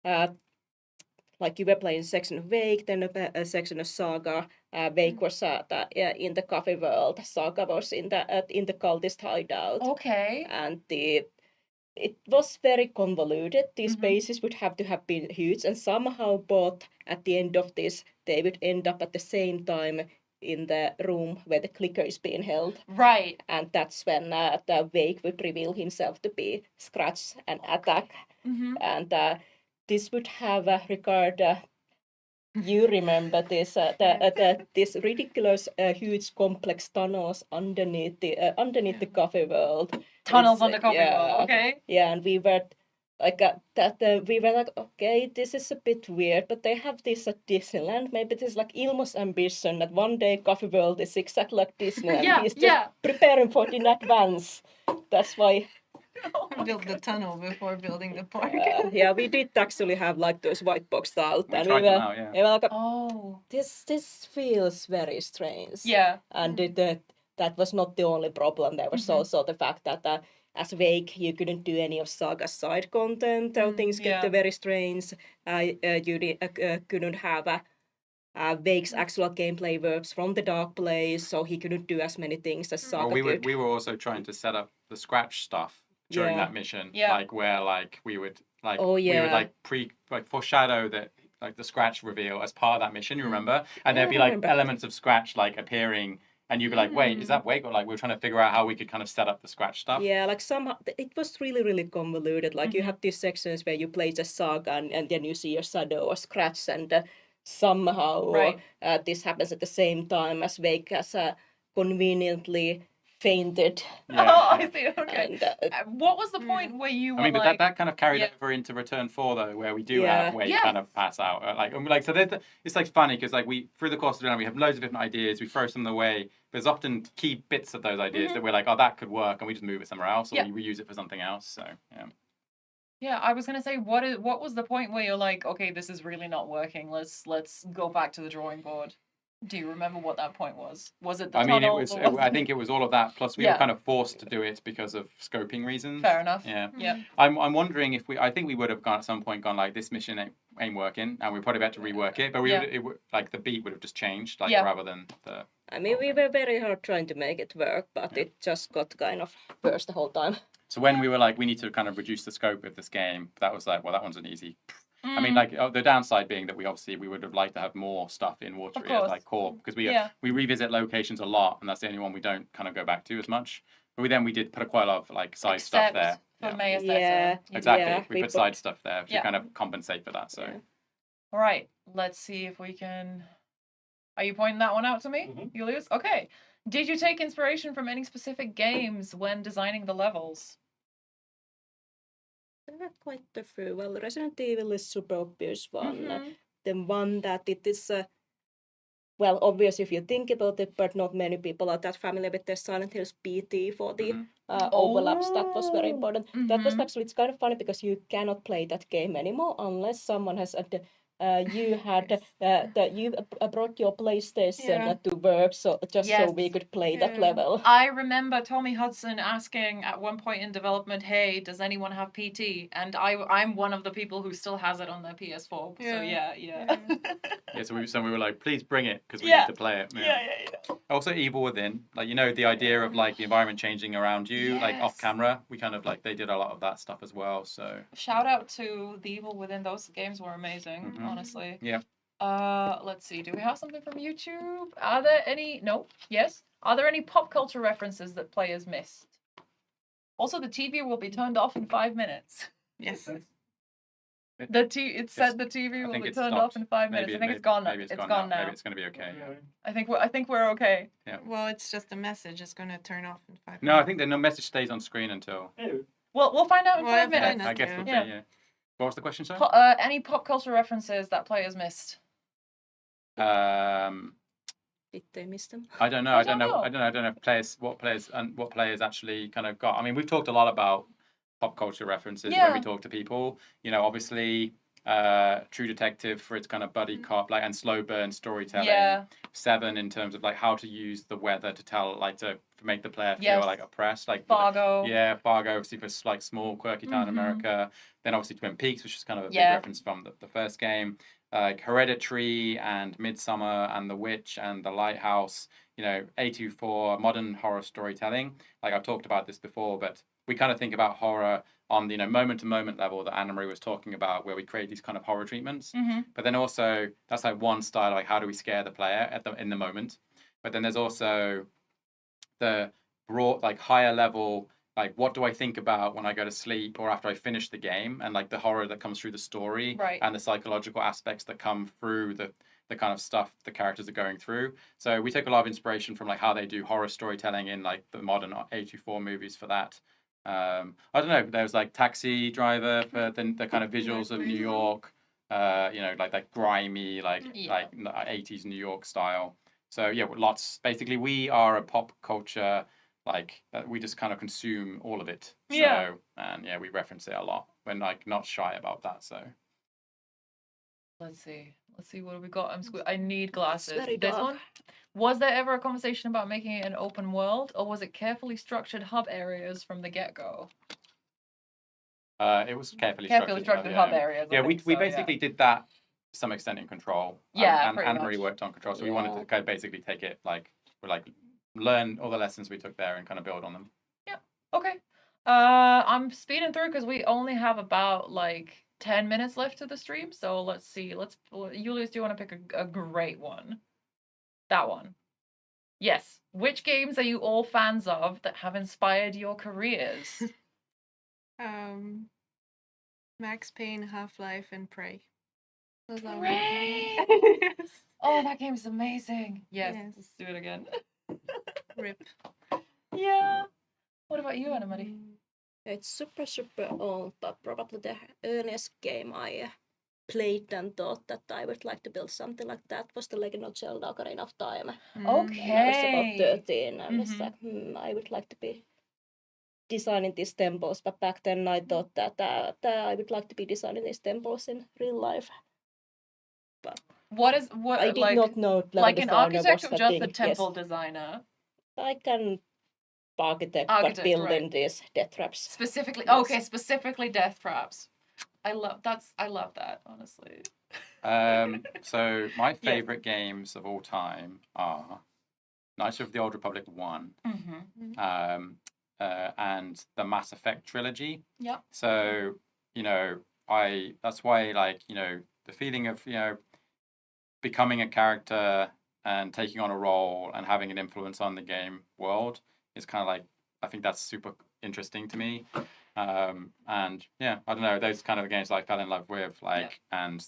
like you were playing a section of Wake, then a section of Saga. Wake was in the coffee vault. Saga was in the cultist hideout. Okay. And it was very convoluted. These bases would have to have been huge, and somehow both at the end of this, they would end up at the same time in the room where the clicker is being held. Right. And that's when the Wake would reveal himself to be Scratch and attack. And this would have regard. You remember this this ridiculous huge complex tunnels underneath the coffee world. Tunnels on the coffee vault. Okay. Yeah, and we were like we were like, okay, this is a bit weird, but they have this at Disneyland. Maybe this is like Ilmo's ambition that one day Coffee World is exactly like Disneyland. Yeah, He's just preparing for it in advance. That's why. Build the tunnel before building the park. Yeah, we did actually have like those white boxed out, We and tried we were, them out, yeah. we were like, oh, this feels very strange. Yeah. And that was not the only problem. There was also the fact that as Wake, you couldn't do any of Saga's side content. Things get very strange. You couldn't have Wake's actual gameplay verbs from the Dark Place, so he couldn't do as many things as Saga could. We were also trying to set up the Scratch stuff during that mission. Yeah. Like where we would we yeah. would foreshadow that the Scratch reveal as part of that mission, you remember? And there'd be elements of Scratch appearing, and you'd be like, wait, is that Wake? Or we were trying to figure out how we could kind of set up the Scratch stuff. Yeah, somehow it was really, really convoluted. You have these sections where you play the Saga and then you see your Shadow or Scratch, and somehow this happens at the same time as Wake has conveniently fainted. Yeah. Oh, I see. Okay. And, what was the point where you were but that kind of carried over into Return 4 though, where we do have Wake kind of pass out. So it's funny because we through the course of the night we have loads of different ideas. We throw some of them away. But there's often key bits of those ideas that we're like, oh, that could work, and we just move it somewhere else, or we reuse it for something else. So yeah. Yeah, I was gonna say, what was the point where you're like, okay, this is really not working. Let's go back to the drawing board. Do you remember what that point was? Was it the tunnel? I think it was all of that. Plus, we were kind of forced to do it because of scoping reasons. Fair enough. Yeah. Yeah. I'm wondering if I think we would have at some point gone this mission ain't working, and we probably had to rework it. But the beat would have just changed, rather than the. I mean, we were very hard trying to make it work, but it just got kind of worse the whole time. So when we were we need to kind of reduce the scope of this game, that was well, that one's an easy. I mean, the downside being that we would have liked to have more stuff in Watery as core, because we revisit locations a lot, and that's the only one we don't kind of go back to as much. But we did put quite a lot of side stuff there. For Mayor's Exactly. Yeah, we put side stuff there to kind of compensate for that. So. All right, let's see if we can. Are you pointing that one out to me, Julius? Okay. Did you take inspiration from any specific games when designing the levels? There are quite a few. Well, Resident Evil is super obvious one. The one that it is, obvious if you think about it, but not many people are that familiar with the Silent Hills PT for the overlaps. That was very important. That was actually, it's kind of funny because you cannot play that game anymore unless someone has you had you brought your PlayStation Yeah. to work, so just so Yes. we could play that level. I remember Tommy Hudson asking at one point in development, "Hey, does anyone have PT?" And I'm one of the people who still has it on their PS4. So yeah. Yeah, so we were like, please bring it because we Yeah. need to play it. Yeah. Also, Evil Within, like the idea of like the environment changing around you, like off camera. We kind of like they did a lot of that stuff as well. So Shout out to the Evil Within. Those games were amazing, honestly. yeah. Let's see. Do we have something from YouTube? Are there any? No. Yes. Are there any pop culture references that players missed? Also, the TV will be turned off in 5 minutes. Yes. It said the TV will be turned off in 5 minutes. I think it's gone now. Maybe It's gone now. Maybe it's going to be okay. I think we're okay. Yeah. Well, it's just a message. It's going to turn off in 5 minutes. No, I think the message stays on screen until. Well, we'll find out in 5 Well, minutes. I guess we'll see. Yeah. What was the question, sir? Any pop culture references that players missed? Did they miss them? I don't know. I don't know if what players actually kind of got. I mean, we've talked a lot about pop culture references when we talk to people. Obviously, True Detective for its kind of buddy cop, like, and slow burn storytelling. Yeah. 7 in terms of like how to use the weather to tell, like, to make the player feel Yes. like oppressed. Like Fargo. Yeah, Fargo, super like small, quirky town in Mhm. America. Then obviously Twin Peaks, which is kind of a big Yeah. reference from the first game. Hereditary and Midsummer and The Witch and The Lighthouse. A24, modern horror storytelling. Like I've talked about this before, but we kind of think about horror on the moment to moment level that Anna Marie was talking about, where we create these kind of horror treatments. Mhm. But then also that's like one style, like how do we scare the player in the moment. But then there's also the broad, like higher level, like what do I think about when I go to sleep or after I finish the game, and like the horror that comes through the story, Right. and the psychological aspects that come through the kind of stuff the characters are going through. So we take a lot of inspiration from like how they do horror storytelling in like the modern A24 movies for that. I don't know. There's like Taxi Driver for the kind of visuals of New York. Like that grimy, like 80s New York style. So yeah, lots. Basically, we are a pop culture. Like we just kind of consume all of it. Yeah. So, and yeah, we reference it a lot. We're like not shy about that. So Let's see. What have we got? I need glasses. very This dark. one. Was there ever a conversation about making it an open world, or was it carefully structured hub areas from the get-go? it was carefully structured hub areas. I Yeah, think we so, basically did that to some extent in Control. Yeah, and pretty Anne-Marie much. worked on Control, so we wanted to kind of basically take it learn all the lessons we took there and kind of build on them. Okay. I'm speeding through because we only have about like 10 minutes left to the stream. So let's see. Julius, do you want to pick a great one? That one. Yes. Which games are you all fans of that have inspired your careers? Max Payne, Half-Life, and Prey. Those are Prey! Yes. Oh, that game is amazing. Yes. Yes. Let's do it again. Rip. Yeah. What about you, Anna-Marie? It's super old, but probably the earliest game I played and thought that I would like to build something like that was the Legend of Zelda: Ocarina of Time. When I was Okay. about 13, and it's Mhm. like, I would like to be designing these temples, but back then I thought that I would like to be designing these temples in real life. But I did not know like an architect or was just the a thing. temple Yes, designer? I can architect, Architect, but building right. these death traps. Specifically, Yes. okay, specifically death traps. I love that, honestly. So my favorite games of all time are Knights of the Old Republic 1, Mm-hmm. and the Mass Effect trilogy. Yep. So, that's why, like, the feeling of, becoming a character and taking on a role and having an influence on the game world is kind of like, I think that's super interesting to me. And yeah, I don't know, those kind of games I fell in love with, like, and,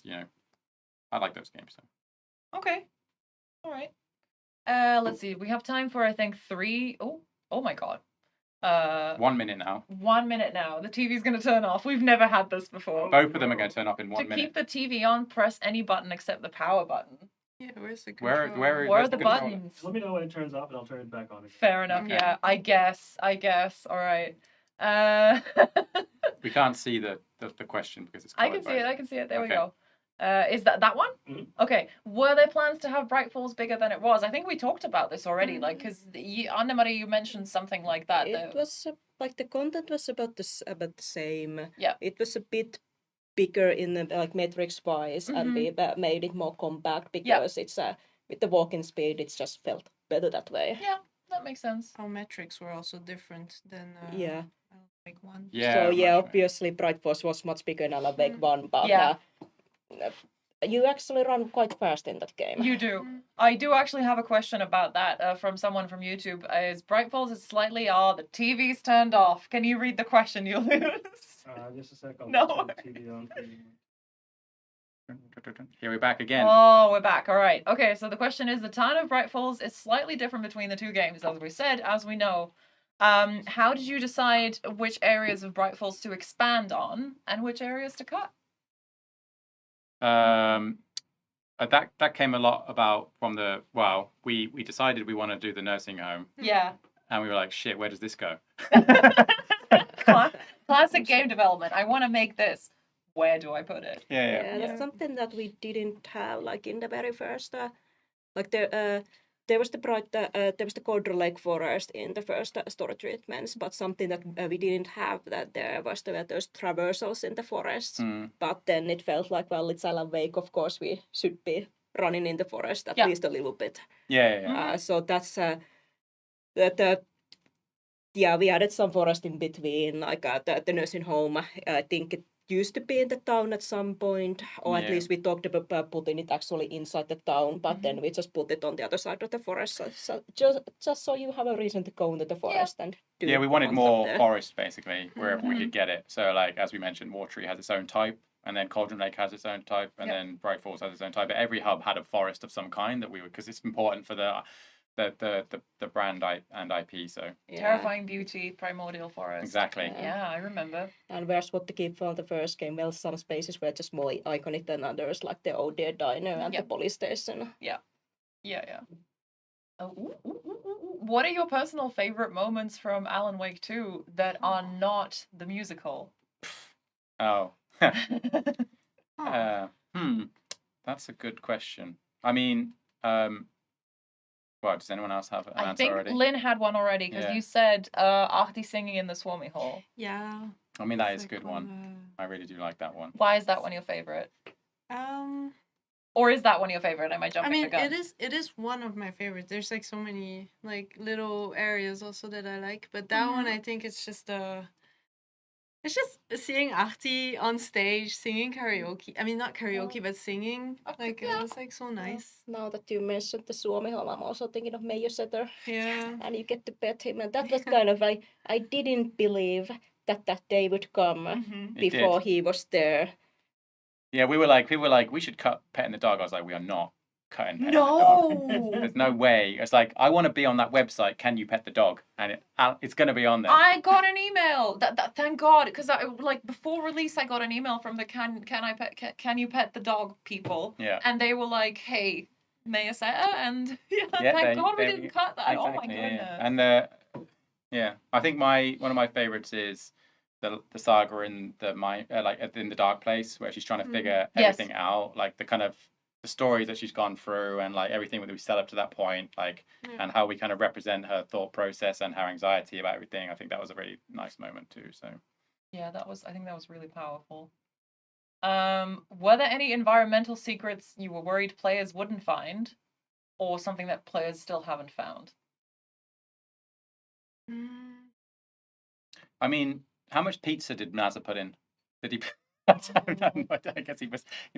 I like those games. So. Okay. All right. Let's see. We have time for, I think, 3. Oh my God. 1 minute now. 1 minute now. The TV's going to turn off. We've never had this before. Both of them are going to turn off in 1 To minute. keep the TV on, press any button except the power button. Yeah, where's the Where control? Where are where's the controller? buttons? Let me know when it turns off, and I'll turn it back on again. Fair enough. Okay. Yeah, I guess. All right. We can't see the question because it's I colored can see it. by- I can see it. There we Okay. go. Is that one? Okay. Were there plans to have Bright Falls bigger than it was? I think we talked about this already. Like, because Anne-Marie, you mentioned something like that. It was like the content was about the same. Yeah. It was a bit bigger in the like metrics wise, and we made it more compact because it's with the walking speed, it just felt better that way. Yeah, that makes sense. Our metrics were also different than Yeah. like one. So obviously Bright Falls was much bigger than Alan Wake 1, but you actually run quite fast in that game. You do. I do actually have a question about that from someone from YouTube. Is Bright Falls is slightly the TV's turned off? Can you read the question, you lose? Just a second. No. TV on for you. Here we're back again. Oh, we're back. All right. Okay, so the question is, the town of Bright Falls is slightly different between the two games, as we said, as we know. How did you decide which areas of Bright Falls to expand on and which areas to cut? That came a lot about from the we decided we want to do the nursing home. Yeah. And we were like, shit, where does this go? Classic game development. I want to make this. Where do I put it? Yeah, that's something that we didn't have like in the very first. Like there was the Coldra Lake Forest in the first story treatments, but something that we didn't have, that there was those traversals in the forests. But then it felt like, well, it's Alan Wake, of course we should be running in the forest at least a little bit. So that's we added some forest in between, like the nursing home. I think it used to be in the town at some point, or at least we talked about putting it actually inside the town, but then we just put it on the other side of the forest. So just so you have a reason to go into the forest and do we wanted more there. forest, basically, wherever we could get it. So, like, as we mentioned, Watery has its own type, and then Cauldron Lake has its own type, and then Bright Falls has its own type. But every hub had a forest of some kind that we would, because it's important for the brand and IP. So Terrifying Beauty, Primordial Forest. Exactly. Yeah, I remember. And where's what to keep from the first game? Well, some spaces were just more iconic than others, like the old dear diner and the police station. Yeah. What are your personal favorite moments from Alan Wake 2 that are not the musical? That's a good question. I mean, does anyone else have an answer already? I think Lynn had one already, because you said Ahti singing in the Swarmy Hall. Yeah. I mean, that is a good one. I really do like that one. Why is that one your favorite? Or is that one your favorite? Am I jumping the gun? it is one of my favorites. There's like so many like little areas also that I like, but that one I think it's just it's just seeing Ahti on stage singing karaoke. I mean, not karaoke, but singing. Like, it was like so nice. Now that you mentioned the Suomi Hall, I'm also thinking of Mayor Setter. Yeah. And you get to pet him. And that was kind of like, I didn't believe that day would come before he was there. Yeah, we were like, we should cut petting the dog. I was like, we are not cutting petting the dog. There's no way. It's like, I want to be on that website. Can you pet the dog? And it's going to be on there. I got an email. Thank God, because like before release, I got an email from the can you pet the dog people? Yeah. And they were like, hey, Maya Seta, and thank God we didn't cut that. Exactly, Oh my goodness. And I think one of my favorites is the saga in in the dark place, where she's trying to figure everything out, like the kind of the stories that she's gone through and like everything that we set up to that point, like and how we kind of represent her thought process and her anxiety about everything. I think that was a really nice moment too. So yeah, I think that was really powerful. Were there any environmental secrets you were worried players wouldn't find, or something that players still haven't found? I mean, how much pizza did Naza put in? Did he? I guess he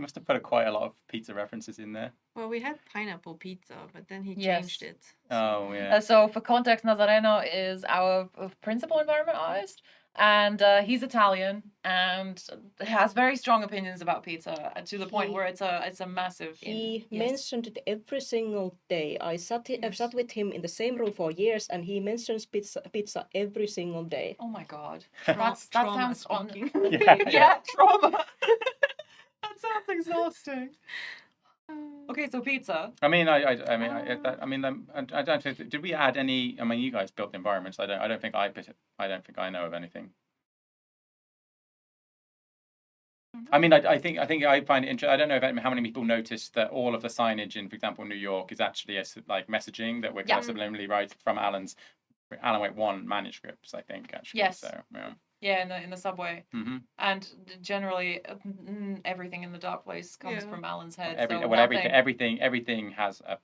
must have put quite a lot of pizza references in there. Well, we had pineapple pizza, but then he changed it. Oh yeah. So for context, Nazareno is our principal environment artist, and he's Italian and has very strong opinions about pizza to the point where it's a massive. He mentioned it every single day. I've sat with him in the same room for years, and he mentions pizza every single day. Oh my God, that sounds speaking. Trauma. That sounds exhausting. Okay, so pizza. I don't think. Did we add any? I mean, you guys built the environments. I don't think I know of anything. I mean, I think I find it interesting. I don't know how many people noticed that all of the signage in, for example, New York is actually like messaging that we're kind of subliminally writing from Alan Wake 1 manuscripts, I think, actually. Yes. So, yeah. Yeah, in the subway. Mm-hmm. And generally, everything in the Dark Place comes from Alan's head. Everything has a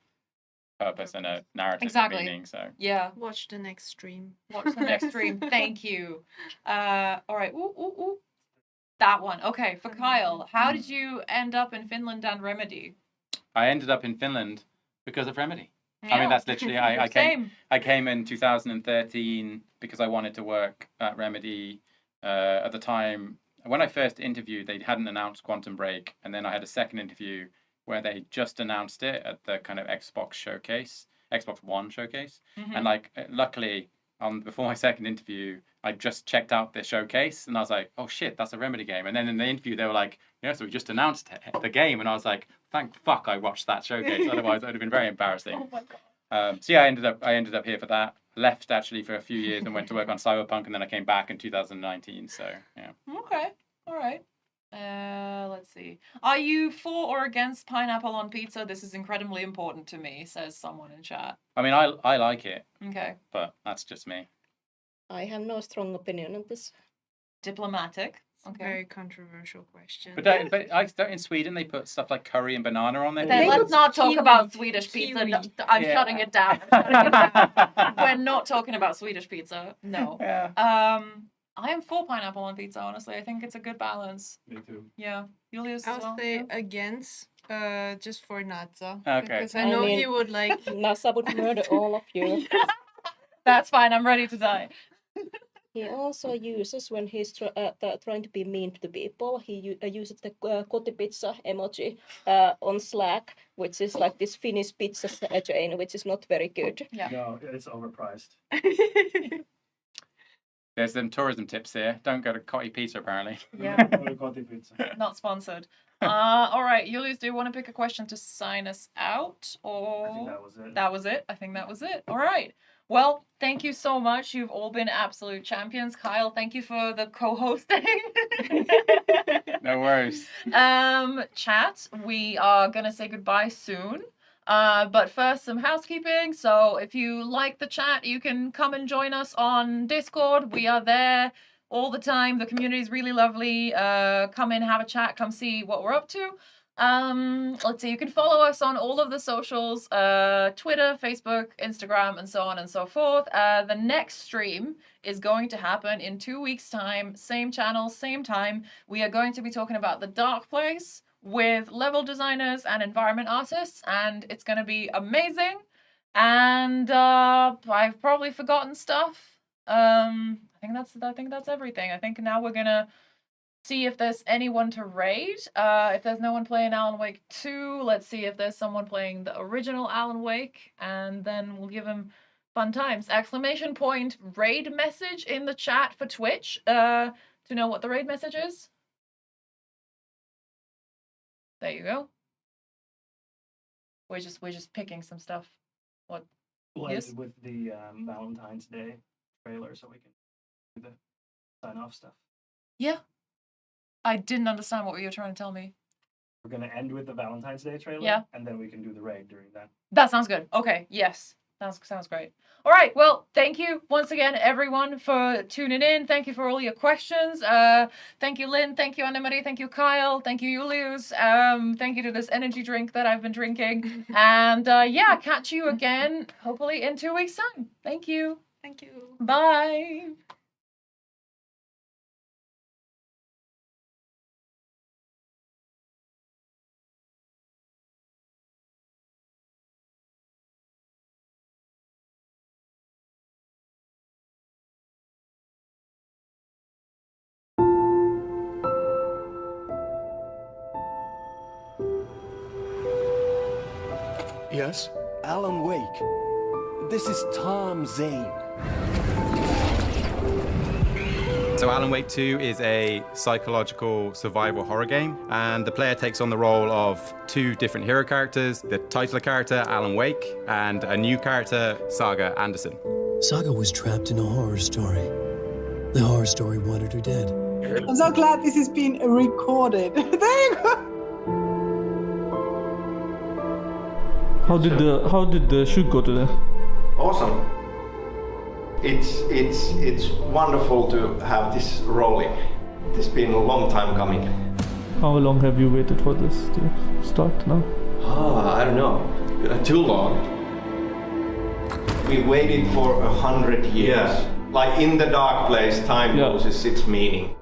purpose and a narrative meaning. So yeah, watch the next stream. Watch the next stream. Thank you. All right. Ooh. That one. Okay, for Kyle, how did you end up in Finland and Remedy? I ended up in Finland because of Remedy. Yeah. I mean, that's literally I came in 2013 because I wanted to work at Remedy. At the time, when I first interviewed, they hadn't announced Quantum Break, and then I had a second interview where they just announced it at the kind of Xbox One showcase, and like luckily. Before my second interview, I just checked out the showcase and I was like, oh shit, that's a Remedy game. And then in the interview, they were like, yeah, so we just announced the game. And I was like, thank fuck I watched that showcase. Otherwise, it would have been very embarrassing. Oh my God. So yeah, I ended up here for that. Left actually for a few years and went to work on Cyberpunk. And then I came back in 2019. So yeah. Okay. All right. Let's see. Are you for or against pineapple on pizza? This is incredibly important to me, says someone in chat. I mean, I like it. Okay. But that's just me. I have no strong opinion on this. Diplomatic. Okay. Very controversial question. But in Sweden they put stuff like curry and banana on there. Let's not talk about Swedish pizza. No, I'm shutting it down. We're not talking about Swedish pizza. No. Yeah. I am for pineapple on pizza, honestly. I think it's a good balance. Me too. Yeah. Julius as well? I'll say against, just for Natsa. Okay. Because I know he would like... Natsa would murder all of you. That's fine. I'm ready to die. He also uses, when he's trying to be mean to people, he uses the kotipizza emoji on Slack, which is like this Finnish pizza chain, which is not very good. Yeah. No, it's overpriced. There's some tourism tips here. Don't go to Cotti Pizza, apparently. Yeah. Not sponsored. All right, Julius, do you want to pick a question to sign us out? Or... I think that was it. That was it? I think that was it. All right. Well, thank you so much. You've all been absolute champions. Kyle, thank you for the co-hosting. No worries. Chat, we are going to say goodbye soon. But first, some housekeeping. So if you like the chat, you can come and join us on Discord. We are there all the time. The community is really lovely. Come in, have a chat, come see what we're up to. Let's see, you can follow us on all of the socials, Twitter, Facebook, Instagram, and so on and so forth. The next stream is going to happen in 2 weeks' time. Same channel, same time. We are going to be talking about the Dark Place with level designers and environment artists, and it's going to be amazing. And I've probably forgotten stuff. I think that's everything. I think now we're gonna see if there's anyone to raid. If there's no one playing Alan Wake 2, let's see if there's someone playing the original Alan Wake, and then we'll give him fun times. ! Raid message in the chat for Twitch to know what the raid message is. There you go. We're just picking some stuff. What? Yes? With the Valentine's Day trailer, so we can do the sign-off stuff. Yeah. I didn't understand what you were trying to tell me. We're gonna end with the Valentine's Day trailer, yeah, and then we can do the raid during that. That sounds good. Okay, yes. Sounds great. All right, well, thank you once again, everyone, for tuning in. Thank you for all your questions. Thank you, Lynn. Thank you, Anne-Marie. Thank you, Kyle. Thank you, Julius. Thank you to this energy drink that I've been drinking. And yeah, catch you again, hopefully in 2 weeks' time. Thank you. Thank you. Bye. Yes? Alan Wake. This is Tom Zane. So Alan Wake 2 is a psychological survival horror game, and the player takes on the role of 2 different hero characters, the titular character, Alan Wake, and a new character, Saga Anderson. Saga was trapped in a horror story. The horror story wanted her dead. I'm so glad this is being recorded. There you go. How did the shoot go today? Awesome. It's wonderful to have this rolling. It's been a long time coming. How long have you waited for this to start now? I don't know. Too long. We waited for 100 years. Yeah. Like in the dark place, time loses its meaning.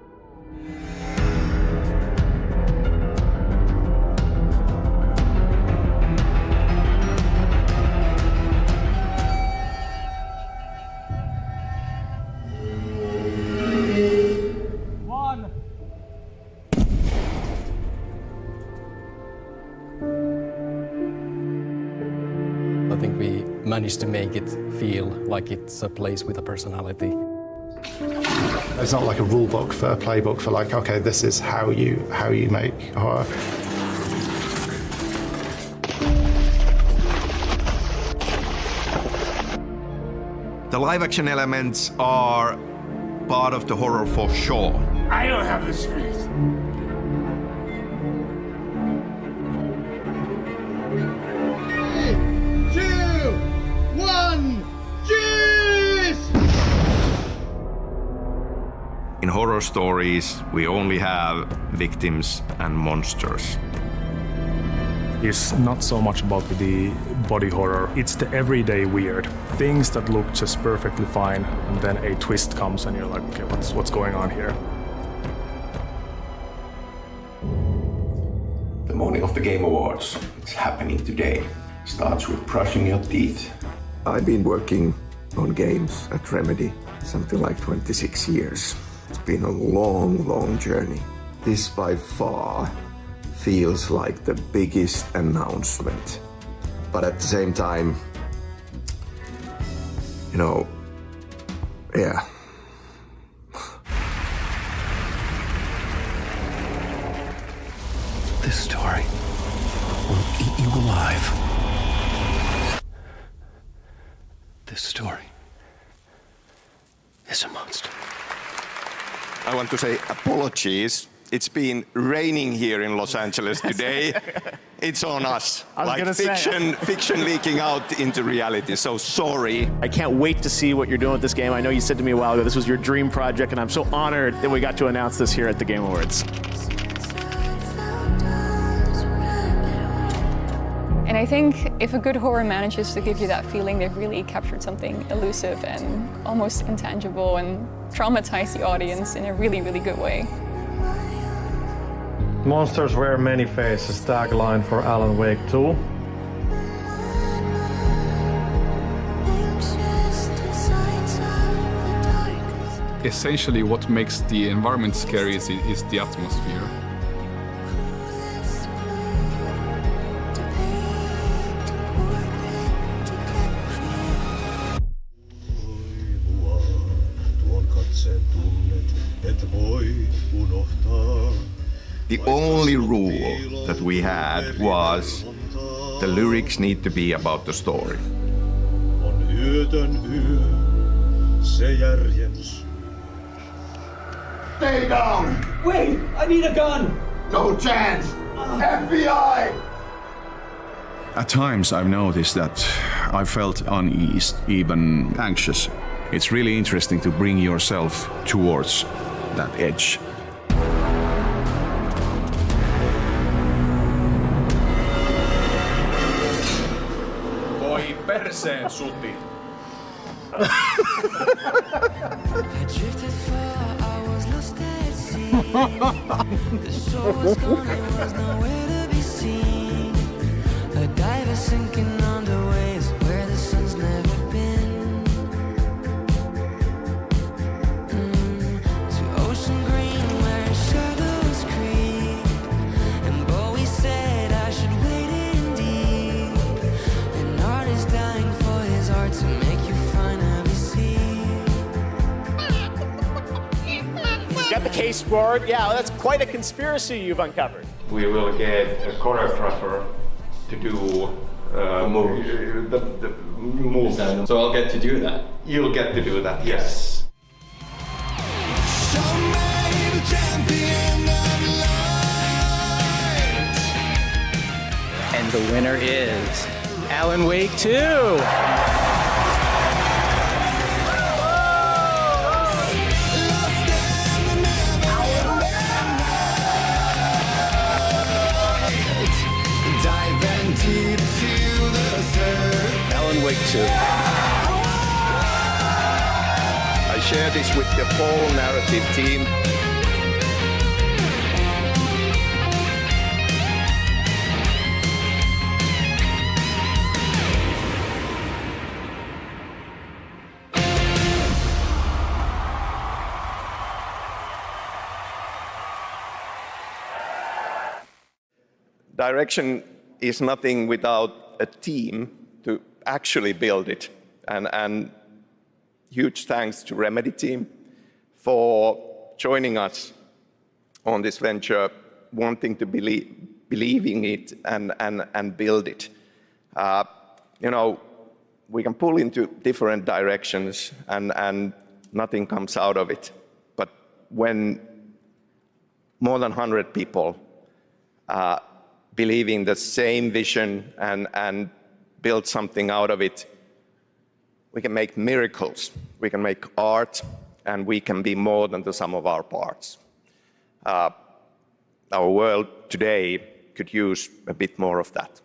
I think we managed to make it feel like it's a place with a personality. It's not like a rule book for a playbook for like, okay, this is how you make horror. The live action elements are part of the horror for sure. I don't have the strength. In horror stories, we only have victims and monsters. It's not so much about the body horror, it's the everyday weird. Things that look just perfectly fine, and then a twist comes and you're like, okay, what's going on here? The morning of the Game Awards, it's happening today. Starts with brushing your teeth. I've been working on games at Remedy something like 26 years. It's been a long, long journey. This by far feels like the biggest announcement. But at the same time, yeah. This story will eat you alive. This story is a monster. I want to say apologies. It's been raining here in Los Angeles today. It's on us. Fiction leaking out into reality. So sorry. I can't wait to see what you're doing with this game. I know you said to me a while ago this was your dream project, and I'm so honored that we got to announce this here at the Game Awards. And I think if a good horror manages to give you that feeling, they've really captured something elusive and almost intangible and traumatize the audience in a really, really good way. Monsters wear many faces, tagline for Alan Wake 2. Essentially, what makes the environment scary is the atmosphere. The only rule that we had was the lyrics need to be about the story. Stay down! Wait, I need a gun! No chance! FBI! At times I've noticed that I felt uneasy, even anxious. It's really interesting to bring yourself towards that edge. Voi perseen suti. The show was gone, there was nowhere to be seen. A diver sinking under waves where the sun's never been. To ocean green where shadows creep. And Bowie said I should wait indeed. An artist dying for his art to make you finally see. Got the case board. Yeah, that's quite a conspiracy you've uncovered. We will get a choreographer to do the moves. So I'll get to do that? You'll get to do that, yes. Some made a the winner is Alan Wake 2. Alan Wake 2. I share this with the whole narrative team. Direction is nothing without a team to actually build it. And huge thanks to Remedy team for joining us on this venture, wanting to believe in it and build it. You know, we can pull into different directions and nothing comes out of it. But when more than 100 people believe in the same vision and build something out of it, we can make miracles, we can make art, and we can be more than the sum of our parts. Our world today could use a bit more of that.